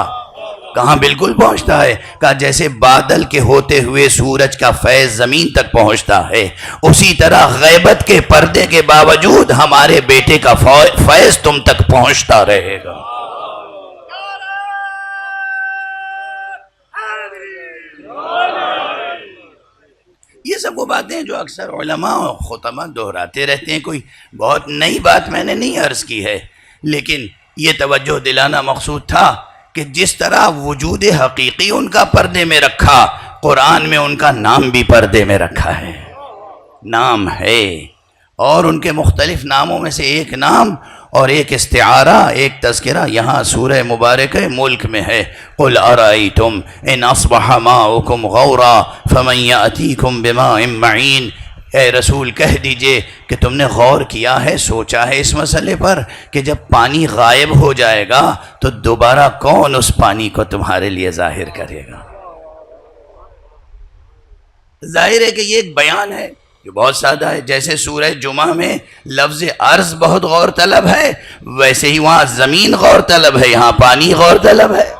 کہاں بالکل پہنچتا ہے۔ کہا جیسے بادل کے ہوتے ہوئے سورج کا فیض زمین تک پہنچتا ہے، اسی طرح غیبت کے پردے کے باوجود ہمارے بیٹے کا فیض تم تک پہنچتا رہے گا۔ یہ سب وہ باتیں جو اکثر علماء اور خطباء دہراتے رہتے ہیں، کوئی بہت نئی بات میں نے نہیں عرض کی ہے، لیکن یہ توجہ دلانا مقصود تھا کہ جس طرح وجود حقیقی ان کا پردے میں رکھا، قرآن میں ان کا نام بھی پردے میں رکھا ہے۔ نام ہے، اور ان کے مختلف ناموں میں سے ایک نام اور ایک استعارہ، ایک تذکرہ یہاں سورہ مبارکہ ملک میں ہے۔ قُلْ أَرَأَيْتُمْ إِنْ أَصْبَحَ مَاؤُكُمْ غَوْرًا فَمَنْ يَأْتِيكُمْ بِمَاءٍ مَّعِينٍ۔ اے رسول کہہ دیجئے کہ تم نے غور کیا ہے، سوچا ہے اس مسئلے پر کہ جب پانی غائب ہو جائے گا تو دوبارہ کون اس پانی کو تمہارے لیے ظاہر کرے گا؟ ظاہر ہے کہ یہ ایک بیان ہے جو بہت سادہ ہے۔ جیسے سورہ جمعہ میں لفظ عرض بہت غور طلب ہے، ویسے ہی وہاں زمین غور طلب ہے، یہاں پانی غور طلب ہے،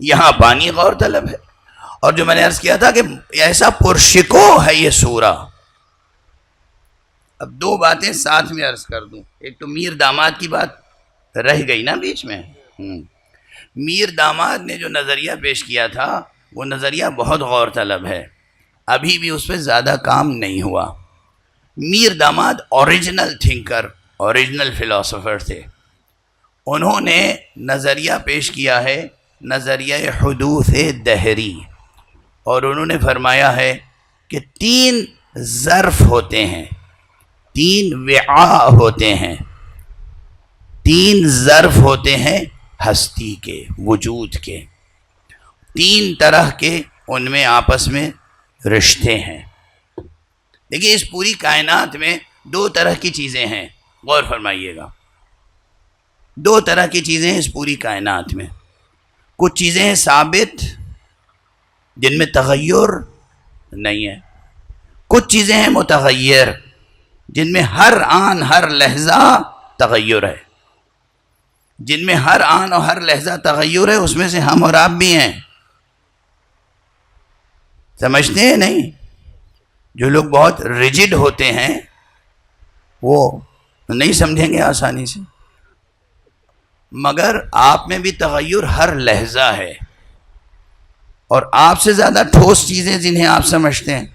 یہاں پانی غور طلب ہے۔ اور جو میں نے عرض کیا تھا کہ ایسا پرشکو ہے یہ سورہ اب دو باتیں ساتھ میں عرض کر دوں. ایک تو میر داماد کی بات رہ گئی نا بیچ میں. میر داماد نے جو نظریہ پیش کیا تھا وہ نظریہ بہت غور طلب ہے، ابھی بھی اس پہ زیادہ کام نہیں ہوا. میر داماد اوریجنل تھنکر، اوریجنل فلاسفر تھے. انہوں نے نظریہ پیش کیا ہے، نظریہ حدوث دہری، اور انہوں نے فرمایا ہے کہ 3 ظرف ہوتے ہیں، 3 وعاء ہوتے ہیں، 3 ظرف ہوتے ہیں ہستی کے، وجود کے. 3 طرح کے ان میں آپس میں رشتے ہیں. دیکھیے اس پوری کائنات میں 2 طرح کی چیزیں ہیں، غور فرمائیے گا. 2 طرح کی چیزیں ہیں اس پوری کائنات میں. کچھ چیزیں ہیں ثابت جن میں تغیر نہیں ہے، کچھ چیزیں ہیں متغیر جن میں ہر آن ہر لحظہ تغیر ہے. جن میں ہر آن اور ہر لحظہ تغیر ہے اس میں سے ہم اور آپ بھی ہیں. سمجھتے ہیں نہیں؟ جو لوگ بہت ریجڈ ہوتے ہیں وہ نہیں سمجھیں گے آسانی سے، مگر آپ میں بھی تغیر ہر لحظہ ہے. اور آپ سے زیادہ ٹھوس چیزیں جنہیں آپ سمجھتے ہیں،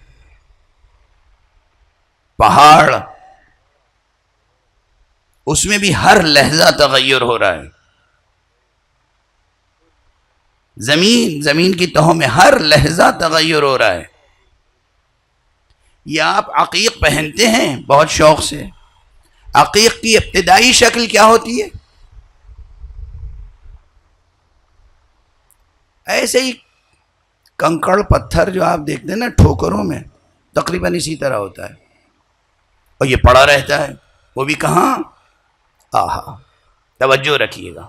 پہاڑ، اس میں بھی ہر لحظہ تغیر ہو رہا ہے. زمین کی تہوں میں ہر لحظہ تغیر ہو رہا ہے. یہ آپ عقیق پہنتے ہیں بہت شوق سے. عقیق کی ابتدائی شکل کیا ہوتی ہے؟ ایسے ہی کنکڑ پتھر جو آپ دیکھتے ہیں نا ٹھوکروں میں، تقریباً اسی طرح ہوتا ہے، اور یہ پڑا رہتا ہے. وہ بھی کہاں؟ آہا، توجہ رکھیے گا.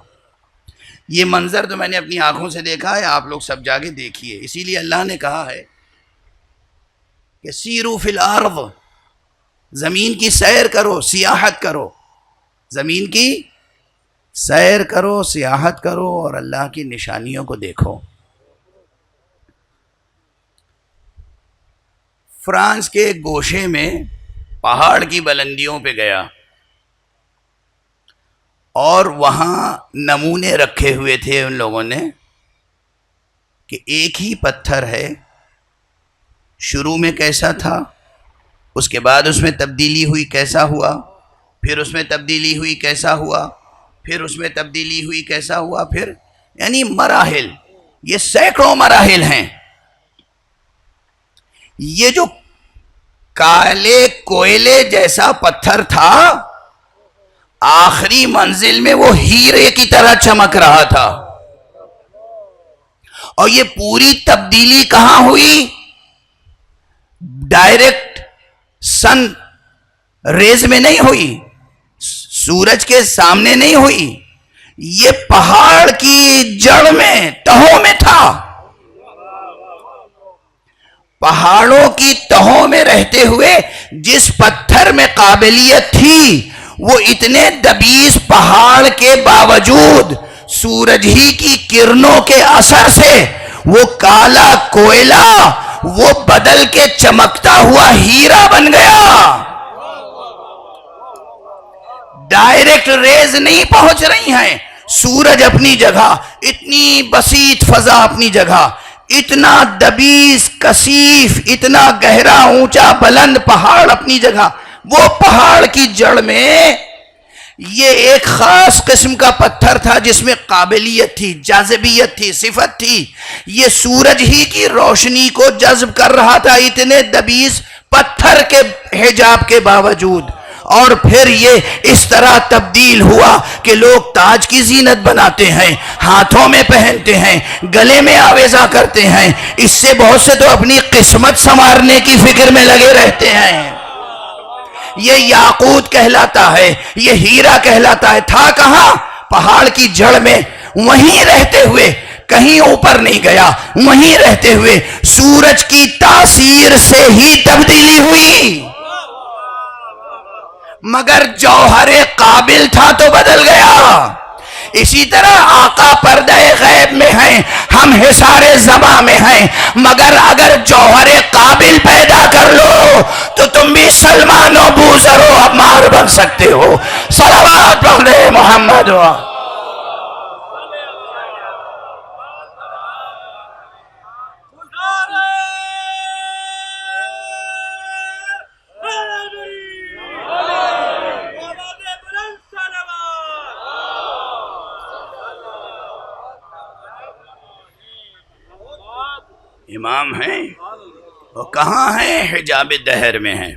یہ منظر تو میں نے اپنی آنکھوں سے دیکھا ہے، آپ لوگ سب جا کے دیکھیے. اسی لیے اللہ نے کہا ہے کہ سیرو فی الارض، زمین کی سیر کرو، سیاحت کرو. زمین کی سیر کرو، سیاحت کرو، اور اللہ کی نشانیوں کو دیکھو. فرانس کے ایک گوشے میں پہاڑ کی بلندیوں پہ گیا اور وہاں نمونے رکھے ہوئے تھے ان لوگوں نے کہ ایک ہی پتھر ہے، شروع میں کیسا تھا، اس کے بعد اس میں تبدیلی ہوئی کیسا ہوا، پھر اس میں تبدیلی ہوئی کیسا ہوا، پھر اس میں تبدیلی ہوئی کیسا ہوا، پھر یعنی مراحل، یہ سینکڑوں مراحل ہیں. یہ جو کالے کوئلے جیسا پتھر تھا آخری منزل میں وہ ہیرے کی طرح چمک رہا تھا. اور یہ پوری تبدیلی کہاں ہوئی؟ ڈائریکٹ سن ریز میں نہیں ہوئی، سورج کے سامنے نہیں ہوئی، یہ پہاڑ کی جڑ میں، تہوں میں تھا. پہاڑوں کی تہوں میں رہتے ہوئے جس پتھر میں قابلیت تھی، وہ اتنے دبیز پہاڑ کے باوجود سورج ہی کی کرنوں کے اثر سے وہ کالا کوئلہ وہ بدل کے چمکتا ہوا ہیرا بن گیا. ڈائریکٹ ریز نہیں پہنچ رہی ہیں. سورج اپنی جگہ، اتنی بسیط فضا اپنی جگہ، اتنا دبیز کثیف، اتنا گہرا اونچا بلند پہاڑ اپنی جگہ. وہ پہاڑ کی جڑ میں یہ ایک خاص قسم کا پتھر تھا جس میں قابلیت تھی، جاذبیت تھی، صفت تھی. یہ سورج ہی کی روشنی کو جذب کر رہا تھا اتنے دبیز پتھر کے حجاب کے باوجود. اور پھر یہ اس طرح تبدیل ہوا کہ لوگ تاج کی زینت بناتے ہیں، ہاتھوں میں پہنتے ہیں، گلے میں آویزہ کرتے ہیں. اس سے بہت سے تو اپنی قسمت سنوارنے کی فکر میں لگے رہتے ہیں. یہ یاقوت کہلاتا ہے، یہ ہیرا کہلاتا ہے. تھا کہاں؟ پہاڑ کی جڑ میں. وہیں رہتے ہوئے، کہیں اوپر نہیں گیا، وہیں رہتے ہوئے سورج کی تاثیر سے ہی تبدیلی ہوئی، مگر جوہر قابل تھا تو بدل گیا. اسی طرح آقا پردہ غیب میں ہیں، ہم حصار زماں میں ہیں، مگر اگر جوہر قابل پیدا کر لو تو تم بھی سلمان و بوذر و عمار بن سکتے ہو. صلوات پڑھ دے محمد. امام ہیں وہ کہاں ہیں؟ حجاب دہر میں ہیں.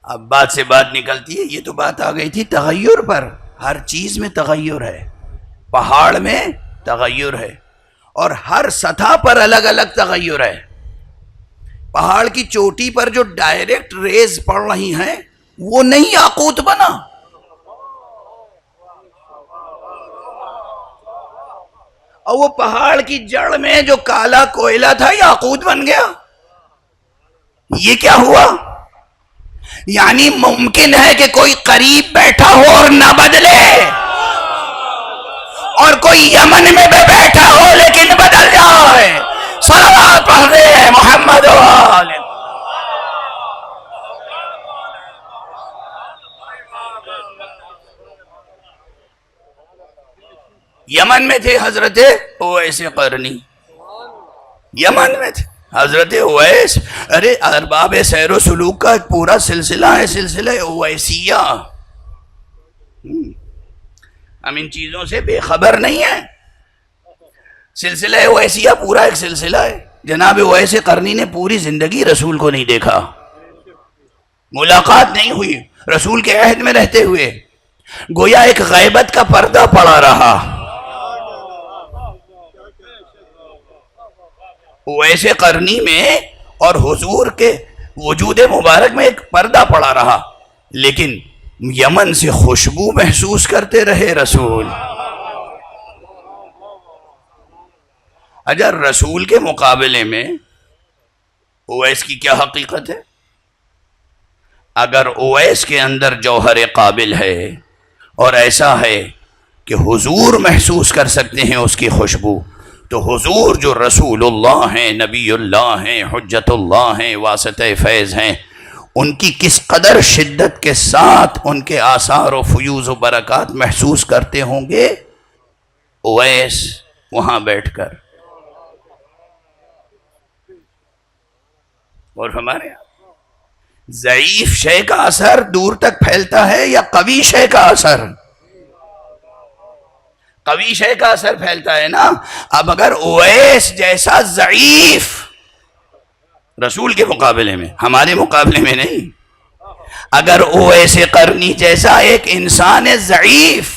اب بات سے بات نکلتی ہے، یہ تو بات آ گئی تھی تغیر پر. ہر چیز میں تغیر ہے، پہاڑ میں تغیر ہے، اور ہر سطح پر الگ الگ تغیر ہے. پہاڑ کی چوٹی پر جو ڈائریکٹ ریز پڑ رہی ہیں وہ نہیں یاقوت بنا، اور وہ پہاڑ کی جڑ میں جو کالا کوئلہ تھا یاقوت بن گیا. یہ کیا ہوا؟ یعنی ممکن ہے کہ کوئی قریب بیٹھا ہو اور نہ بدلے، اور کوئی یمن میں بھی بیٹھا ہو لیکن بدل جائے. صلوات پڑھ دے محمد و آل. یمن میں تھے حضرت اویس قرنی، یمن میں تھے حضرت اویس. ارے ارباب سیر و سلوک کا ایک پورا سلسلہ ہے، سلسلہ اویسیہ. ہم ان چیزوں سے بے خبر نہیں ہیں. سلسلہ اویسیہ پورا ایک سلسلہ ہے. جناب اویس قرنی نے پوری زندگی رسول کو نہیں دیکھا، ملاقات نہیں ہوئی رسول کے عہد میں رہتے ہوئے. گویا ایک غیبت کا پردہ پڑا رہا. اویس قرنی میں اور حضور کے وجود مبارک میں ایک پردہ پڑا رہا، لیکن یمن سے خوشبو محسوس کرتے رہے رسول. اجر رسول کے مقابلے میں اویس کی کیا حقیقت ہے؟ اگر اویس کے اندر جوہر قابل ہے اور ایسا ہے کہ حضور محسوس کر سکتے ہیں اس کی خوشبو، تو حضور جو رسول اللہ ہیں، نبی اللہ ہیں، حجت اللہ ہیں، واسطہ فیض ہیں، ان کی کس قدر شدت کے ساتھ ان کے آثار و فیوز و برکات محسوس کرتے ہوں گے اویس وہاں بیٹھ کر. اور ہمارے یہاں ضعیف شے کا اثر دور تک پھیلتا ہے یا قوی شے کا اثر؟ قوی شے کا اثر پھیلتا ہے نا. اب اگر اویس جیسا ضعیف رسول کے مقابلے میں، ہمارے مقابلے میں نہیں، اگر اویس قرنی جیسا ایک انسان ضعیف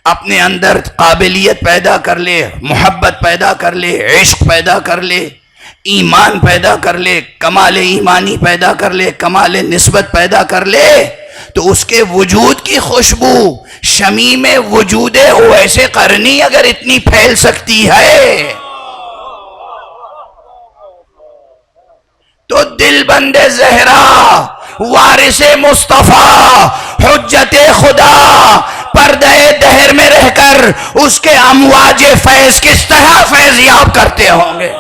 اپنے اندر قابلیت پیدا کر لے، محبت پیدا کر لے، عشق پیدا کر لے، ایمان پیدا کر لے، کمال ایمانی پیدا کر لے، کمال نسبت پیدا کر لے، تو اس کے وجود کی خوشبو شمیم وجود اویس قرنی اگر اتنی پھیل سکتی ہے تو دل بند زہرا، وارث مصطفیٰ، حجت خدا، پردہ دہر میں رہ کر اس کے امواج فیض کس طرح فیضیاب کرتے ہوں گے.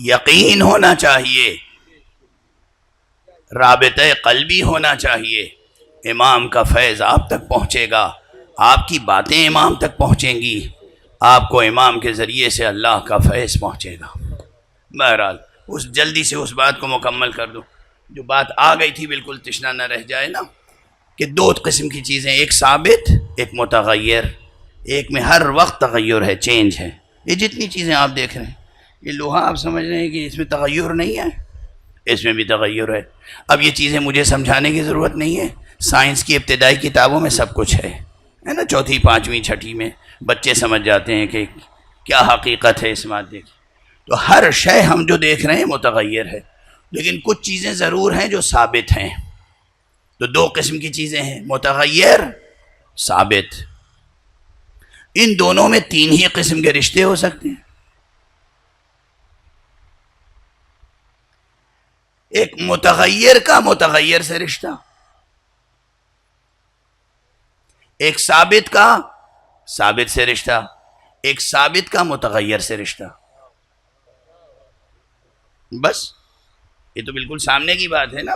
یقین ہونا چاہیے، رابطہ قلبی ہونا چاہیے. امام کا فیض آپ تک پہنچے گا، آپ کی باتیں امام تک پہنچیں گی، آپ کو امام کے ذریعے سے اللہ کا فیض پہنچے گا. بہرحال جلدی سے اس بات کو مکمل کر دوں جو بات آ گئی تھی، بالکل تشنا نہ رہ جائے نا، کہ دو قسم کی چیزیں، ایک ثابت، ایک متغیر. ایک میں ہر وقت تغیر ہے، چینج ہے. یہ جتنی چیزیں آپ دیکھ رہے ہیں، یہ لوہا آپ سمجھ رہے ہیں کہ اس میں تغیر نہیں ہے، اس میں بھی تغیر ہے. اب یہ چیزیں مجھے سمجھانے کی ضرورت نہیں ہے، سائنس کی ابتدائی کتابوں میں سب کچھ ہے نا. چوتھی، پانچویں، چھٹی میں بچے سمجھ جاتے ہیں کہ کیا حقیقت ہے اس مادے کی. تو ہر شے ہم جو دیکھ رہے ہیں متغیر ہے، لیکن کچھ چیزیں ضرور ہیں جو ثابت ہیں. تو دو قسم کی چیزیں ہیں، متغیر، ثابت. ان دونوں میں تین ہی قسم کے رشتے ہو سکتے ہیں. ایک متغیر کا متغیر سے رشتہ، ایک ثابت کا ثابت سے رشتہ، ایک ثابت کا متغیر سے رشتہ. بس یہ تو بالکل سامنے کی بات ہے نا.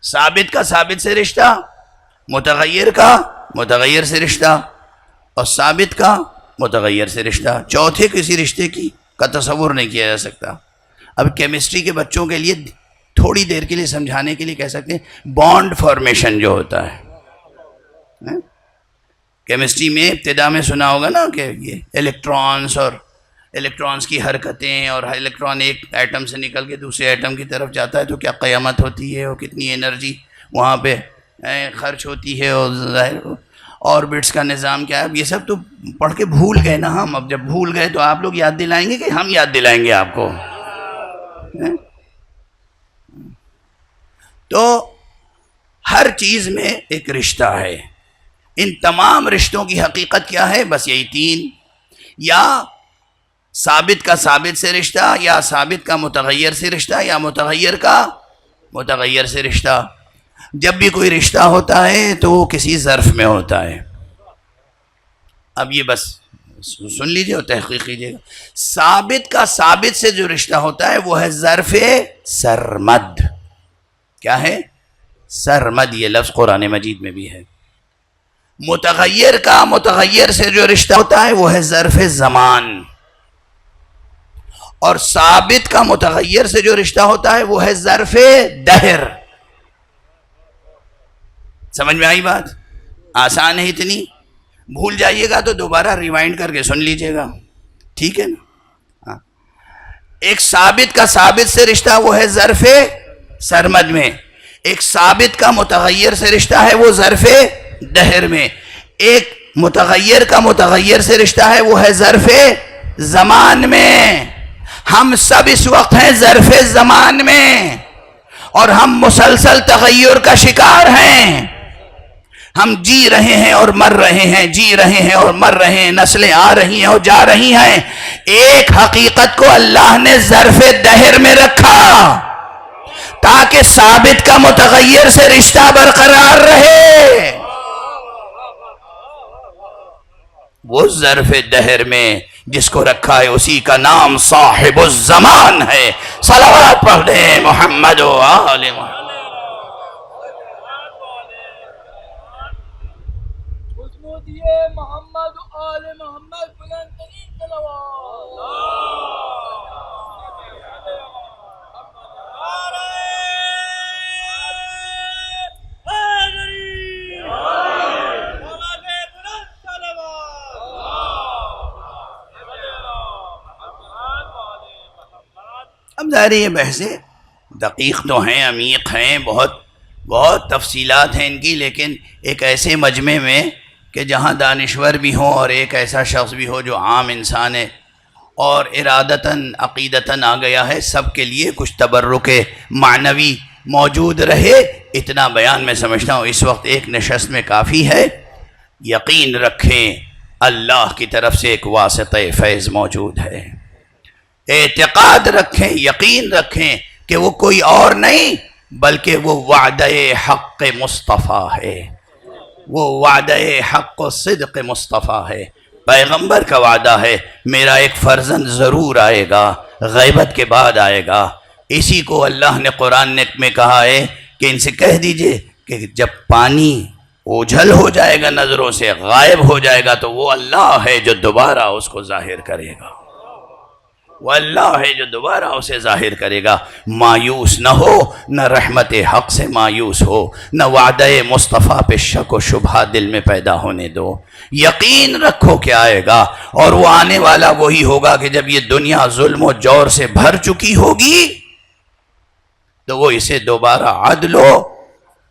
ثابت کا ثابت سے رشتہ، متغیر کا متغیر سے رشتہ، اور ثابت کا متغیر سے رشتہ. چوتھے کسی رشتے کا تصور نہیں کیا جا سکتا. اب کیمسٹری کے بچوں کے لیے تھوڑی دیر کے لیے سمجھانے کے لیے کہہ سکتے ہیں بانڈ فارمیشن جو ہوتا ہے. کیمسٹری میں ابتدا میں سنا ہوگا نا کہ یہ الیکٹرانز اور الیکٹرانز کی حرکتیں، اور الیکٹران ایک ایٹم سے نکل کے دوسرے ایٹم کی طرف جاتا ہے تو کیا قیامت ہوتی ہے، اور کتنی انرجی وہاں پہ خرچ ہوتی ہے، اور ظاہر آربٹس کا نظام کیا ہے. اب یہ سب تو پڑھ کے بھول گئے نا ہم. اب جب بھول گئے تو آپ لوگ یاد دلائیں گے کہ ہم یاد دلائیں گے آپ کو. تو ہر چیز میں ایک رشتہ ہے. ان تمام رشتوں کی حقیقت کیا ہے؟ بس یہی تین، یا ثابت کا ثابت سے رشتہ، یا ثابت کا متغیر سے رشتہ، یا متغیر کا متغیر سے رشتہ. جب بھی کوئی رشتہ ہوتا ہے تو وہ کسی ظرف میں ہوتا ہے. اب یہ بس سن لیجئے اور تحقیق کیجئے گا. ثابت کا ثابت سے جو رشتہ ہوتا ہے وہ ہے ظرف سرمد. کیا ہے؟ سرمد. یہ لفظ قرآن مجید میں بھی ہے. متغیر کا متغیر سے جو رشتہ ہوتا ہے وہ ہے ظرف زمان، اور ثابت کا متغیر سے جو رشتہ ہوتا ہے وہ ہے ظرف دہر. سمجھ میں آئی بات؟ آسان ہے اتنی. بھول جائیے گا تو دوبارہ ریوائنڈ کر کے سن لیجئے گا، ٹھیک ہے نا. ایک ثابت کا ثابت سے رشتہ وہ ہے ظرف سرمد میں، ایک ثابت کا متغیر سے رشتہ ہے وہ ظرف دہر میں، ایک متغیر کا متغیر سے رشتہ ہے وہ ہے ظرف زمان میں. ہم سب اس وقت ہیں ظرف زمان میں، اور ہم مسلسل تغیر کا شکار ہیں. ہم جی رہے ہیں اور مر رہے ہیں، جی رہے ہیں اور مر رہے ہیں، نسلیں آ رہی ہیں اور جا رہی ہیں. ایک حقیقت کو اللہ نے ظرف دہر میں رکھا تاکہ ثابت کا متغیر سے رشتہ برقرار رہے. وہ ظرف دہر میں جس کو رکھا ہے اسی کا نام صاحب الزمان ہے. صلوات پڑھ دیں محمد و آل محمد. محمد آل محمد بلند ترین صلوات. اب ظاہر یہ بحثیں دقیق تو ہیں، عمیق ہیں، بہت تفصیلات ہیں ان کی، لیکن ایک ایسے مجمع میں کہ جہاں دانشور بھی ہوں اور ایک ایسا شخص بھی ہو جو عام انسان ہے اور ارادتاً عقیدتاً آ گیا ہے، سب کے لیے کچھ تبرک معنوی موجود رہے. اتنا بیان میں سمجھتا ہوں اس وقت ایک نشست میں کافی ہے. یقین رکھیں اللہ کی طرف سے ایک واسطہ فیض موجود ہے. اعتقاد رکھیں، یقین رکھیں کہ وہ کوئی اور نہیں بلکہ وہ وعدہ حق مصطفیٰ ہے. وہ وعدہ حق و صدق مصطفیٰ ہے. پیغمبر کا وعدہ ہے میرا ایک فرزند ضرور آئے گا، غیبت کے بعد آئے گا. اسی کو اللہ نے قرآن میں کہا ہے کہ ان سے کہہ دیجئے کہ جب پانی اوجھل ہو جائے گا، نظروں سے غائب ہو جائے گا، تو وہ اللہ ہے جو دوبارہ اس کو ظاہر کرے گا. وہ اللہ ہے جو دوبارہ اسے ظاہر کرے گا. مایوس نہ ہو، نہ رحمت حق سے مایوس ہو، نہ وعدہ مصطفیٰ پہ شک و شبہ دل میں پیدا ہونے دو. یقین رکھو کہ آئے گا، اور وہ آنے والا وہی ہوگا کہ جب یہ دنیا ظلم و جور سے بھر چکی ہوگی تو وہ اسے دوبارہ عدل و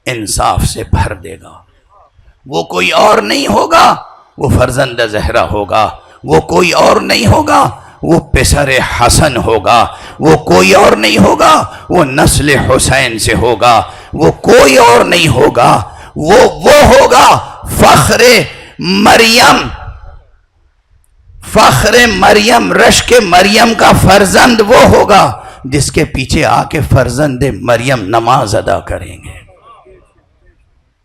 انصاف سے بھر دے گا. وہ کوئی اور نہیں ہوگا، وہ فرزند زہرا ہوگا. وہ کوئی اور نہیں ہوگا، وہ پسر حسن ہوگا. وہ کوئی اور نہیں ہوگا، وہ نسل حسین سے ہوگا. وہ کوئی اور نہیں ہوگا، وہ ہوگا فخر مریم. فخر مریم، رشک مریم کا فرزند وہ ہوگا جس کے پیچھے آ کے فرزند مریم نماز ادا کریں گے،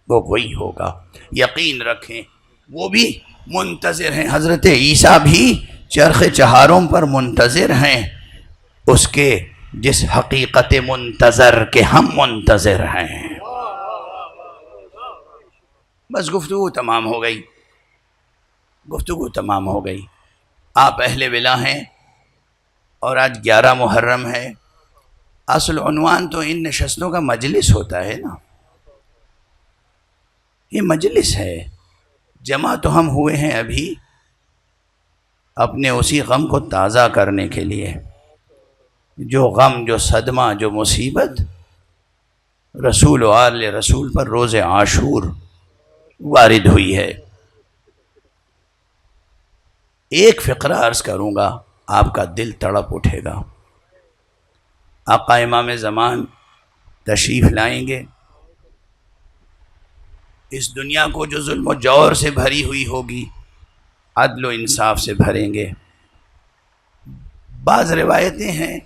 وہ وہی ہوگا، یقین رکھیں۔ وہ بھی منتظر ہیں، حضرت عیسیٰ بھی چرخ چہاروں پر منتظر ہیں اس کے جس حقیقت منتظر کے ہم منتظر ہیں۔ بس گفتگو تمام ہو گئی، گفتگو تمام ہو گئی۔ آپ اہل ولا ہیں اور آج 11 محرم ہے۔ اصل عنوان تو ان نشستوں کا مجلس ہوتا ہے نا، یہ مجلس ہے، جمع تو ہم ہوئے ہیں ابھی اپنے اسی غم کو تازہ کرنے کے لیے، جو غم، جو صدمہ، جو مصیبت رسول و آل رسول پر روز عاشور وارد ہوئی ہے۔ ایک فقرہ عرض کروں گا، آپ کا دل تڑپ اٹھے گا۔ آقا امام زمان تشریف لائیں گے، اس دنیا کو جو ظلم و جور سے بھری ہوئی ہوگی عدل و انصاف سے بھریں گے۔ بعض روایتیں ہیں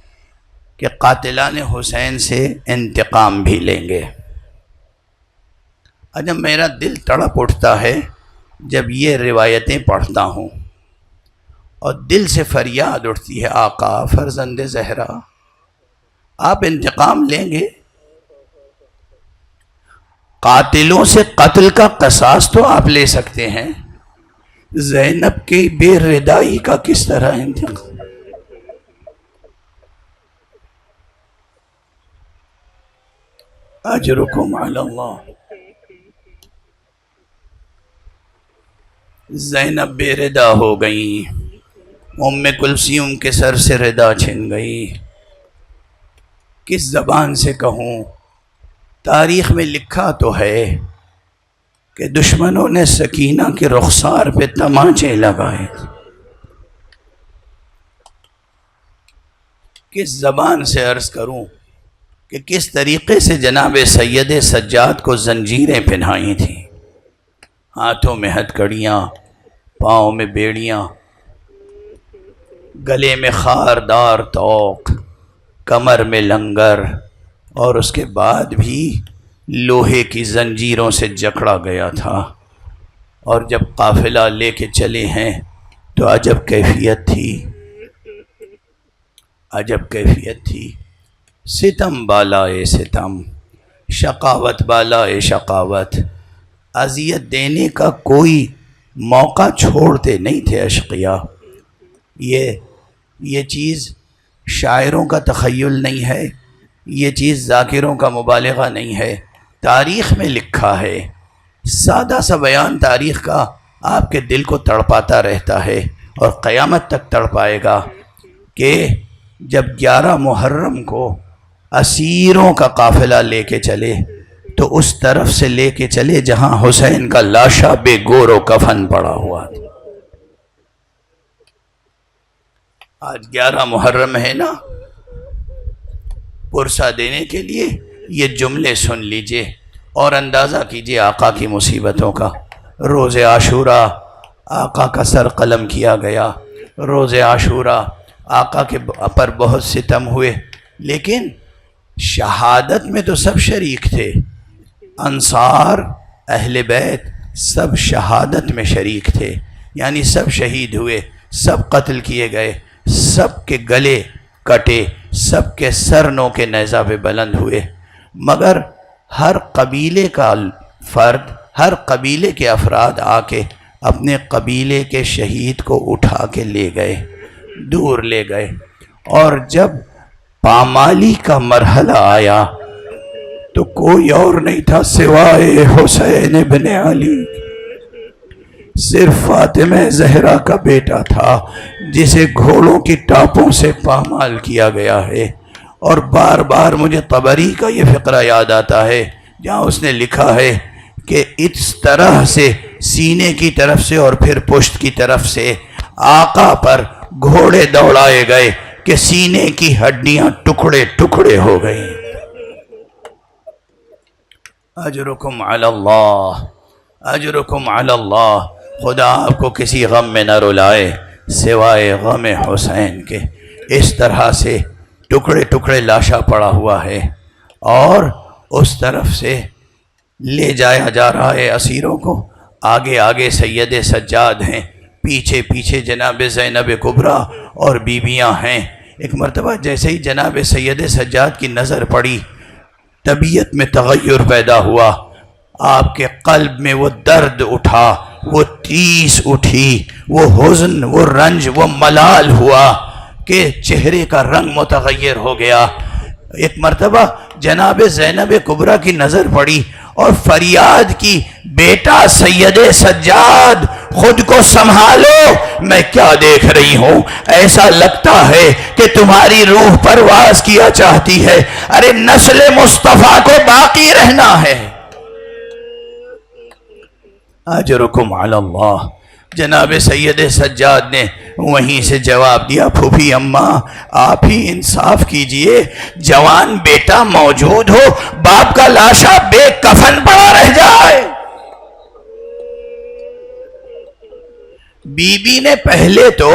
کہ قاتلان حسین سے انتقام بھی لیں گے۔ جب میرا دل تڑپ اٹھتا ہے جب یہ روایتیں پڑھتا ہوں، اور دل سے فریاد اٹھتی ہے، آقا فرزند زہرا آپ انتقام لیں گے؟ قاتلوں سے قتل کا قصاص تو آپ لے سکتے ہیں، زینب کی بے ردائی کا کس طرح انتقام؟ اجرکم علی اللہ۔ زینب بے ردا ہو گئی، ام کلثوم کے سر سے ردا چھن گئی۔ کس زبان سے کہوں؟ تاریخ میں لکھا تو ہے کہ دشمنوں نے سکینہ کے رخسار پہ تمانچے لگائے۔ کس زبان سے عرض کروں کہ کس طریقے سے جناب سید سجاد کو زنجیریں پہنائی تھیں، ہاتھوں میں ہتھکڑیاں، پاؤں میں بیڑیاں، گلے میں خاردار توق، کمر میں لنگر، اور اس کے بعد بھی لوہے کی زنجیروں سے جکڑا گیا تھا۔ اور جب قافلہ لے کے چلے ہیں تو عجب کیفیت تھی، عجب کیفیت تھی۔ ستم بالائے ستم، شقاوت بالائے شقاوت، اذیت دینے کا کوئی موقع چھوڑتے نہیں تھے اشقیاء۔ یہ چیز شاعروں کا تخیل نہیں ہے، یہ چیز ذاکروں کا مبالغہ نہیں ہے، تاریخ میں لکھا ہے۔ سادہ سا بیان تاریخ کا آپ کے دل کو تڑپاتا رہتا ہے اور قیامت تک تڑپائے گا کہ جب 11 محرم کو اسیروں کا قافلہ لے کے چلے تو اس طرف سے لے کے چلے جہاں حسین کا لاشا بے گور و کفن پڑا ہوا تھا۔ آج 11 محرم ہے نا، پرسہ دینے کے لیے یہ جملے سن لیجئے اور اندازہ کیجئے آقا کی مصیبتوں کا۔ روز عاشوراء آقا کا سر قلم کیا گیا، روز عاشوراء آقا کے پر بہت ستم ہوئے، لیکن شہادت میں تو سب شریک تھے، انصار، اہل بیت سب شہادت میں شریک تھے، یعنی سب شہید ہوئے، سب قتل کیے گئے، سب کے گلے کٹے، سب کے سر نو کے نیزہ پہ بلند ہوئے، مگر ہر قبیلے کا فرد، ہر قبیلے کے افراد آ کے اپنے قبیلے کے شہید کو اٹھا کے لے گئے، دور لے گئے۔ اور جب پامالی کا مرحلہ آیا تو کوئی اور نہیں تھا سوائے حسین ابن علی، صرف فاطمہ زہرا کا بیٹا تھا جسے گھوڑوں کی ٹاپوں سے پامال کیا گیا ہے۔ اور بار بار مجھے طبری کا یہ فقرہ یاد آتا ہے جہاں اس نے لکھا ہے کہ اس طرح سے سینے کی طرف سے اور پھر پشت کی طرف سے آقا پر گھوڑے دوڑائے گئے کہ سینے کی ہڈیاں ٹکڑے ٹکڑے ہو گئیں۔ اجرکم علی اللہ، اجرکم علی اللہ۔ خدا آپ کو کسی غم میں نہ رلائے سوائے غم حسین کے۔ اس طرح سے ٹکڑے ٹکڑے لاشا پڑا ہوا ہے، اور اس طرف سے لے جایا جا رہا ہے اسیروں کو۔ آگے آگے سید سجاد ہیں، پیچھے پیچھے جناب زینب کبریٰ اور بیویاں ہیں۔ ایک مرتبہ جیسے ہی جناب سید سجاد کی نظر پڑی، طبیعت میں تغیر پیدا ہوا، آپ کے قلب میں وہ درد اٹھا، وہ ٹیس اٹھی، وہ حزن، وہ رنج، وہ ملال ہوا کہ چہرے کا رنگ متغیر ہو گیا۔ ایک مرتبہ جناب زینب کبریٰ کی نظر پڑی اور فریاد کی، بیٹا سید سجاد خود کو سنبھالو، میں کیا دیکھ رہی ہوں؟ ایسا لگتا ہے کہ تمہاری روح پرواز کیا چاہتی ہے۔ ارے نسل مصطفیٰ کو باقی رہنا ہے۔ اجرکم علی اللہ۔ جناب سید سجاد نے وہیں سے جواب دیا، پھوپھی اماں آپ ہی انصاف کیجئے، جوان بیٹا موجود ہو، باپ کا لاشا بے کفن پڑا رہ جائے۔ بی بی نے پہلے تو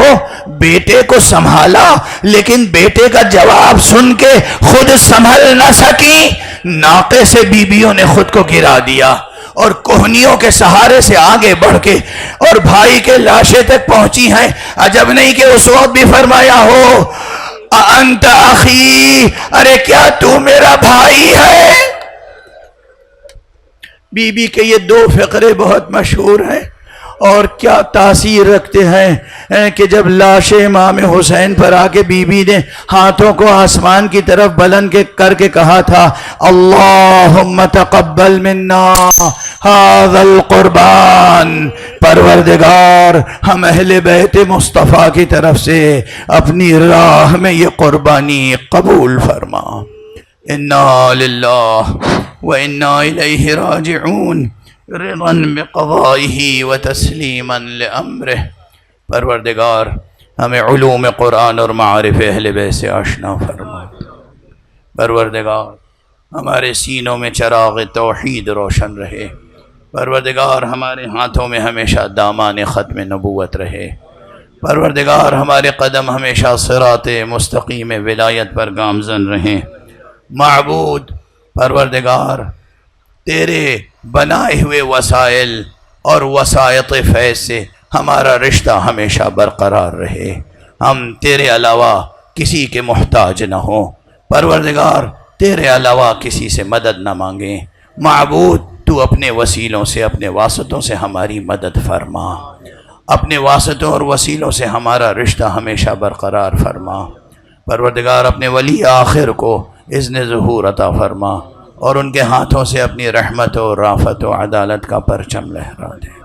بیٹے کو سنبھالا، لیکن بیٹے کا جواب سن کے خود سنبھل نہ سکی، ناقے سے بیویوں نے خود کو گرا دیا اور کوہنیوں کے سہارے سے آگے بڑھ کے اور بھائی کے لاشے تک پہنچی ہیں۔ عجب نہیں کہ اس وقت بھی فرمایا ہو، انت اخی، ارے کیا تو میرا بھائی ہے؟ بی بی کے یہ دو فقرے بہت مشہور ہیں اور کیا تاثیر رکھتے ہیں کہ جب لاش امام حسین پر آ کے بی بی نے ہاتھوں کو آسمان کی طرف بلند کر کے کہا تھا، اللہم تقبل منا ھذا القربان، پروردگار ہم اہل بیت مصطفیٰ کی طرف سے اپنی راہ میں یہ قربانی قبول فرما۔ انا للہ وانا الیہ راجعون، رضا بقضائہ وتسلیما لامرہ۔ پروردگار ہمیں علوم قرآن اور معارف اہل بیت سے آشنا فرما۔ پروردگار ہمارے سینوں میں چراغ توحید روشن رہے۔ پروردگار ہمارے ہاتھوں میں ہمیشہ دامان ختم نبوت رہے۔ پروردگار ہمارے قدم ہمیشہ صراط مستقیم ولایت پر گامزن رہیں۔ معبود پروردگار تیرے بنائے ہوئے وسائل اور وسائط فیض سے ہمارا رشتہ ہمیشہ برقرار رہے، ہم تیرے علاوہ کسی کے محتاج نہ ہوں۔ پروردگار تیرے علاوہ کسی سے مدد نہ مانگیں۔ معبود تو اپنے وسیلوں سے، اپنے واسطوں سے ہماری مدد فرما، اپنے واسطوں اور وسیلوں سے ہمارا رشتہ ہمیشہ برقرار فرما۔ پروردگار اپنے ولی آخر کو اذن ظہور عطا فرما اور ان کے ہاتھوں سے اپنی رحمت و رافت و عدالت کا پرچم لہرا دے۔